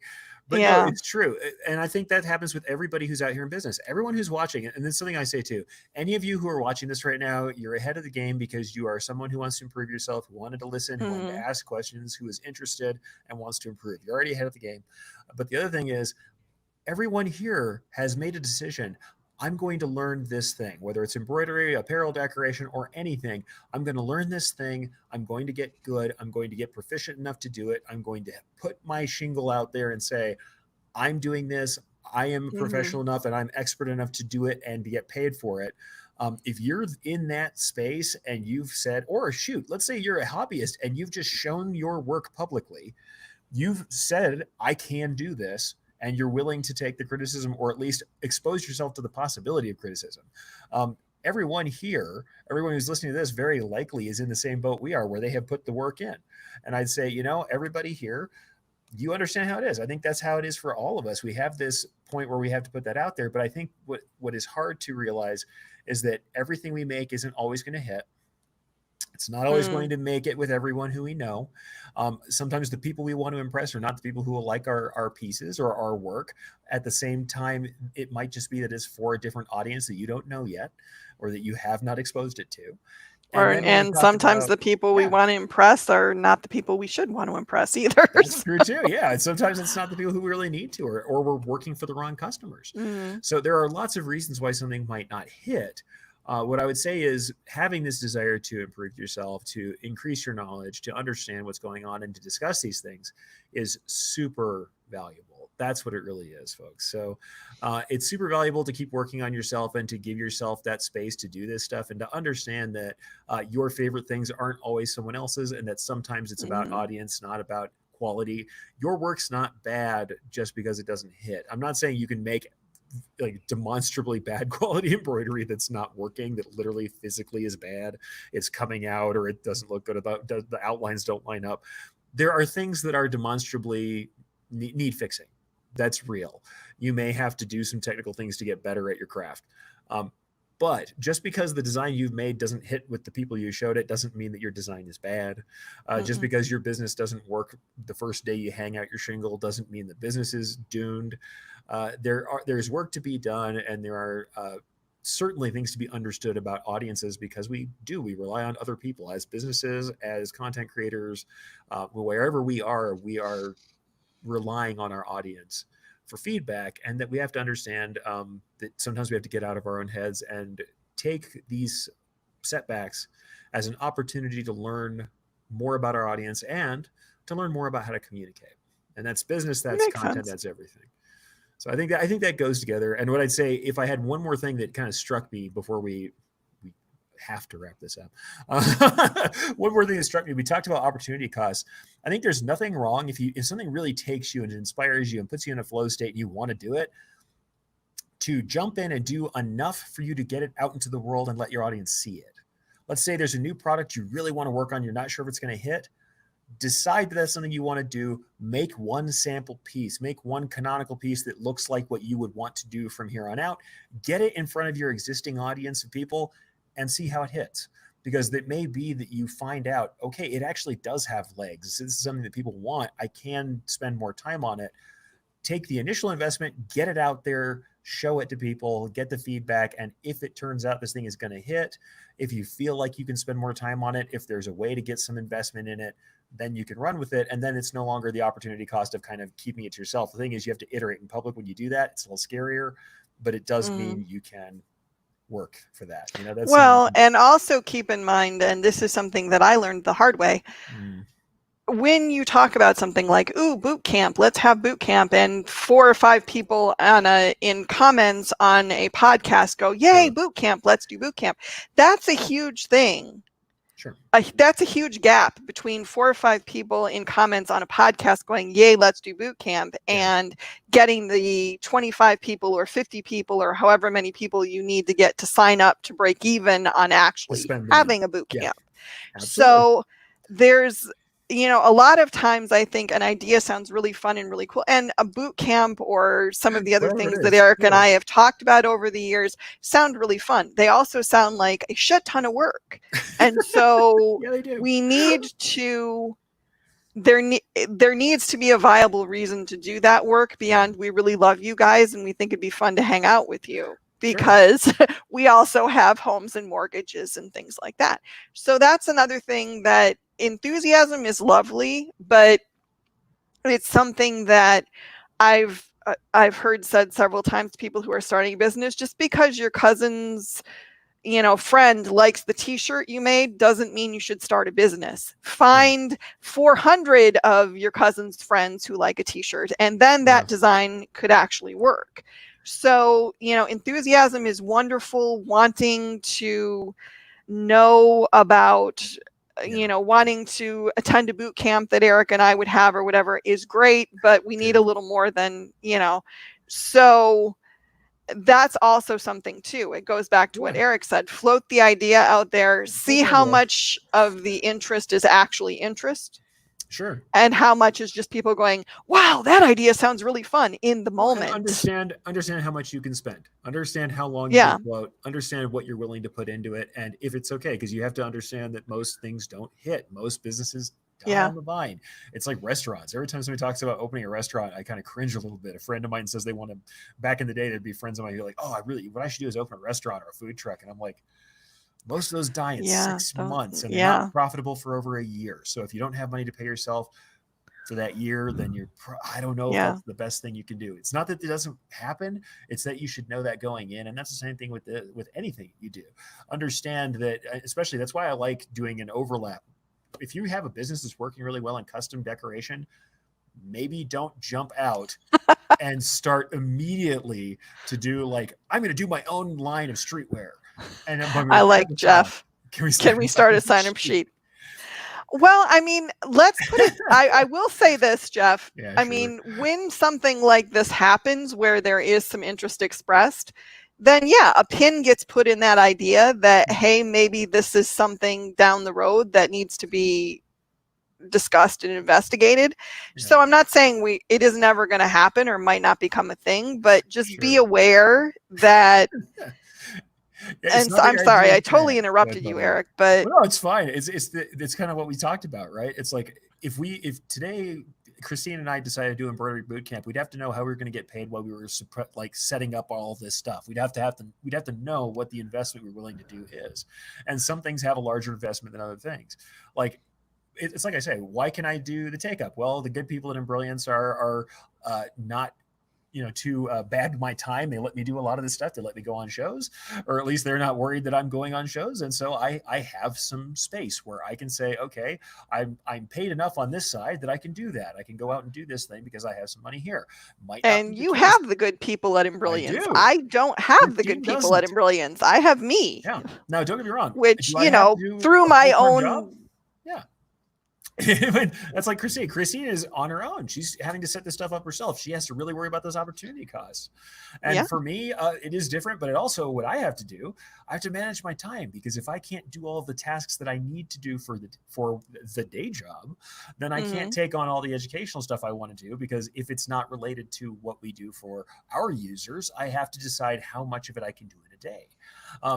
But no, it's true. And I think that happens with everybody who's out here in business. Everyone who's watching it. And this is something I say too. Any of you who are watching this right now, you're ahead of the game because you are someone who wants to improve yourself, who wanted to listen, who wanted to ask questions, who is interested and wants to improve. You're already ahead of the game. But the other thing is, everyone here has made a decision. I'm going to learn this thing, whether it's embroidery, apparel decoration, or anything. I'm going to learn this thing. I'm going to get good. I'm going to get proficient enough to do it. I'm going to put my shingle out there and say, I'm doing this. I am professional enough and I'm expert enough to do it and to get paid for it. If you're in that space and you've said, or shoot, let's say you're a hobbyist and you've just shown your work publicly, you've said, I can do this, and you're willing to take the criticism or at least expose yourself to the possibility of criticism. Everyone here, everyone who's listening to this very likely is in the same boat we are, where they have put the work in. And I'd say, everybody here, you understand how it is. I think that's how it is for all of us. We have this point where we have to put that out there. But I think what is hard to realize is that everything we make isn't always going to hit. It's not always going to make it with everyone who we know. Sometimes the people we want to impress are not the people who will like our pieces or our work. At the same time, it might just be that it's for a different audience that you don't know yet, or that you have not exposed it to. And sometimes the people we want to impress are not the people we should want to impress either. That's true too. Yeah. And sometimes it's not the people who we really need to, or we're working for the wrong customers. So there are lots of reasons why something might not hit. What I would say is having this desire to improve yourself, to increase your knowledge, to understand what's going on, and to discuss these things is super valuable. That's what it really is, folks. So it's super valuable to keep working on yourself and to give yourself that space to do this stuff, and to understand that your favorite things aren't always someone else's, and that sometimes it's about audience, not about quality. Your work's not bad just because it doesn't hit. I'm not saying you can make like demonstrably bad quality embroidery that's not working, that literally physically is bad. It's coming out, or it doesn't look good, about the outlines don't line up. There are things that are demonstrably need fixing. That's real. You may have to do some technical things to get better at your craft. But just because the design you've made doesn't hit with the people you showed it doesn't mean that your design is bad. Just because your business doesn't work the first day you hang out your shingle doesn't mean the business is doomed. There's work to be done, and there are certainly things to be understood about audiences, because we rely on other people as businesses, as content creators, wherever we are relying on our audience for feedback, and that we have to understand that sometimes we have to get out of our own heads and take these setbacks as an opportunity to learn more about our audience and to learn more about how to communicate. And that's business, that's content, that's everything. So I think that goes together. And what I'd say, if I had one more thing that kind of struck me before we have to wrap this up, one more thing that struck me, we talked about opportunity costs. I think there's nothing wrong if something really takes you and inspires you and puts you in a flow state and you want to do it, to jump in and do enough for you to get it out into the world and let your audience see it. Let's say there's a new product you really want to work on. You're not sure if it's going to hit. Decide that that's something you want to do. Make one sample piece, make one canonical piece that looks like what you would want to do from here on out. Get it in front of your existing audience of people and see how it hits. Because it may be that you find out, okay, it actually does have legs. This is something that people want. I can spend more time on it. Take the initial investment, get it out there, show it to people, get the feedback. And if it turns out this thing is going to hit, if you feel like you can spend more time on it, if there's a way to get some investment in it, then you can run with it. And then it's no longer the opportunity cost of kind of keeping it to yourself. The thing is, you have to iterate in public. When you do that, it's a little scarier, but it does mean you can work for that. That's well, and also keep in mind, and this is something that I learned the hard way. When you talk about something like, ooh, boot camp, let's have boot camp, and 4 or 5 people in comments on a podcast go, yay, boot camp, let's do boot camp. That's a huge thing. Sure. That's a huge gap between 4 or 5 people in comments on a podcast going, yay, let's do boot camp, and getting the 25 people or 50 people or however many people you need to get to sign up to break even on actually having a boot camp. So there's, you know, a lot of times I think an idea sounds really fun and really cool. And a boot camp or some of the other things that Eric and I have talked about over the years sound really fun. They also sound like a shit ton of work. And so we need to, there needs to be a viable reason to do that work beyond we really love you guys and we think it'd be fun to hang out with you. Because we also have homes and mortgages and things like that. So that's another thing, that enthusiasm is lovely, but it's something that I've heard said several times to people who are starting a business. Just because your cousin's, you know, friend likes the t-shirt you made doesn't mean you should start a business. Find 400 of your cousin's friends who like a t-shirt, and then that design could actually work. So, you know, enthusiasm is wonderful. Wanting to know about, you know, wanting to attend a boot camp that Eric and I would have or whatever is great, but we need a little more than, you know, so that's also something too. It goes back to what Eric said, float the idea out there, see how much of the interest is actually interest. Sure. And how much is just people going, wow, that idea sounds really fun in the moment. Understand how much you can spend. Understand how long you can float. Understand what you're willing to put into it, and if it's okay, because you have to understand that most things don't hit. Most businesses die on the vine. It's like restaurants. Every time somebody talks about opening a restaurant, I kind of cringe a little bit. A friend of mine says they want to. Back in the day, there'd be friends of mine who are like, "Oh, what I should do is open a restaurant or a food truck," and I'm like, most of those die in 6 months, and they're not profitable for over a year. So if you don't have money to pay yourself for that year, then you're, I don't know if that's the best thing you can do. It's not that it doesn't happen. It's that you should know that going in. And that's the same thing with anything you do. Understand that, especially that's why I like doing an overlap. If you have a business that's working really well in custom decoration, maybe don't jump out and start immediately to do like, I'm going to do my own line of streetwear. And I like Jeff. Can we start a sign-up sheet? Well, I mean, let's put it, I will say this, Jeff. I mean, when something like this happens where there is some interest expressed, then a pin gets put in that idea that, hey, maybe this is something down the road that needs to be discussed and investigated. So I'm not saying it is never going to happen or might not become a thing, but just be aware that and so, I'm sorry, I totally interrupted you, Eric, but no, it's fine. It's kind of what we talked about, right? It's like if today Kristine and I decided to do embroidery boot camp, we'd have to know how we were going to get paid while we were like setting up all this stuff. We'd have to know what the investment we're willing to do is, and some things have a larger investment than other things. Like it's like I say, why can I do the take up? Well, the good people at Embrilliance are not too bad my time. They let me do a lot of this stuff. They let me go on shows, or at least they're not worried that I'm going on shows. And so I have some space where I can say, okay, I'm paid enough on this side that I can do that. I can go out and do this thing because I have some money here. And you have the good people at Embrilliance. I don't have the good people at Embrilliance. I have me. Yeah. Now, don't get me wrong. Which, through my own job? That's like Kristine. Kristine is on her own. She's having to set this stuff up herself. She has to really worry about those opportunity costs. And for me, it is different, but it also, what I have to do, I have to manage my time, because if I can't do all of the tasks that I need to do for the day job, then I can't take on all the educational stuff I want to do, because if it's not related to what we do for our users, I have to decide how much of it I can do in a day.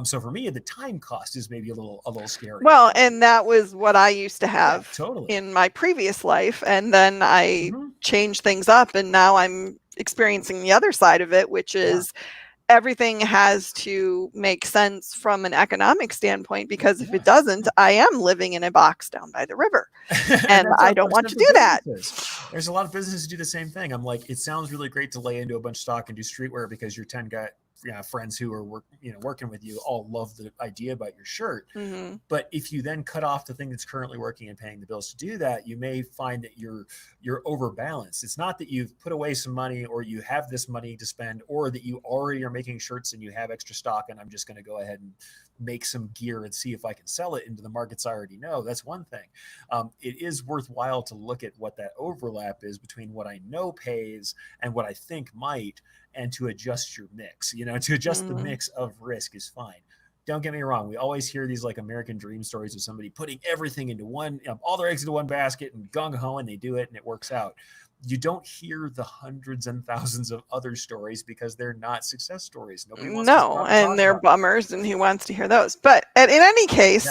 So for me, the time cost is maybe a little scary. Well, and that was what I used to have in my previous life. And then I changed things up, and now I'm experiencing the other side of it, which is everything has to make sense from an economic standpoint, because if it doesn't, I am living in a box down by the river, and I don't want to do that. There's a lot of businesses who do the same thing. I'm like, it sounds really great to lay into a bunch of stock and do streetwear because you're 10 friends who are working with you all love the idea about your shirt. But if you then cut off the thing that's currently working and paying the bills to do that, you may find that you're overbalanced. It's not that you've put away some money or you have this money to spend, or that you already are making shirts and you have extra stock and I'm just going to go ahead and make some gear and see if I can sell it into the markets I already know. That's one thing. It is worthwhile to look at what that overlap is between what I know pays and what I think might, and to adjust your mix. To adjust the mix of risk is fine. Don't get me wrong. We always hear these like American dream stories of somebody putting everything into one, all their eggs into one basket and gung-ho, and they do it and it works out. You don't hear the hundreds and thousands of other stories because they're not success stories. Nobody wants to and they're bummers, and who wants to hear those? But in any case,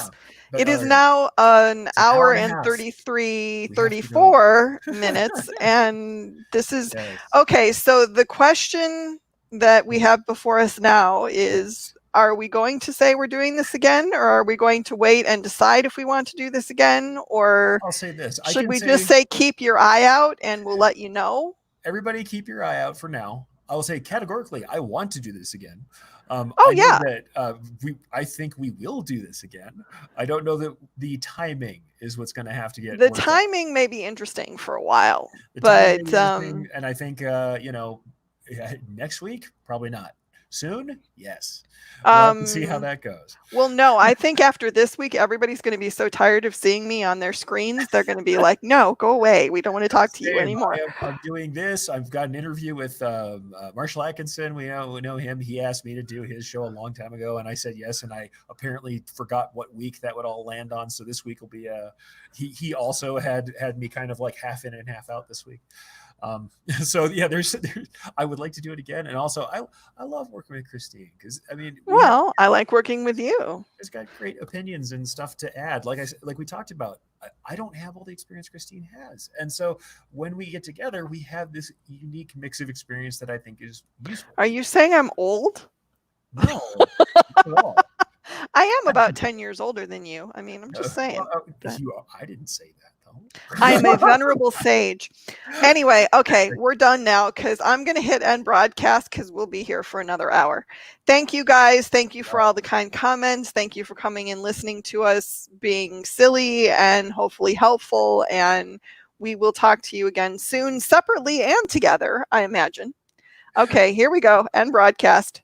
it is now an hour and 34 minutes, and this is okay. So the question that we have before us now is, are we going to say we're doing this again, or are we going to wait and decide if we want to do this again? Or I'll say this. Should we just say keep your eye out and we'll let you know? Everybody keep your eye out for now. I will say categorically, I want to do this again. I think we will do this again. I don't know that the timing is what's going to have to get. The timing may be interesting for a while, but and I think next week probably not. Soon, yes. We'll have to see how that goes. Well, no, I think after this week, everybody's going to be so tired of seeing me on their screens. They're going to be like, no, go away. We don't want to talk to you anymore. I'm doing this. I've got an interview with Marshall Atkinson. We know him. He asked me to do his show a long time ago, and I said yes, and I apparently forgot what week that would all land on. So this week will be he also had me kind of like half in and half out this week. So yeah, there's I would like to do it again, and also I love working with Kristine because I like working with you. She's got great opinions and stuff to add. Like we talked about, I don't have all the experience Kristine has, and so when we get together, we have this unique mix of experience that I think is useful. Are you saying I'm old? No, not at all. I am about 10 years older than you. I mean, I'm just saying. I didn't say that. I'm a venerable sage. Anyway, okay, we're done now because I'm going to hit end broadcast because we'll be here for another hour. Thank you, guys. Thank you for all the kind comments. Thank you for coming and listening to us being silly and hopefully helpful. And we will talk to you again soon, separately and together, I imagine. Okay, here we go. End broadcast.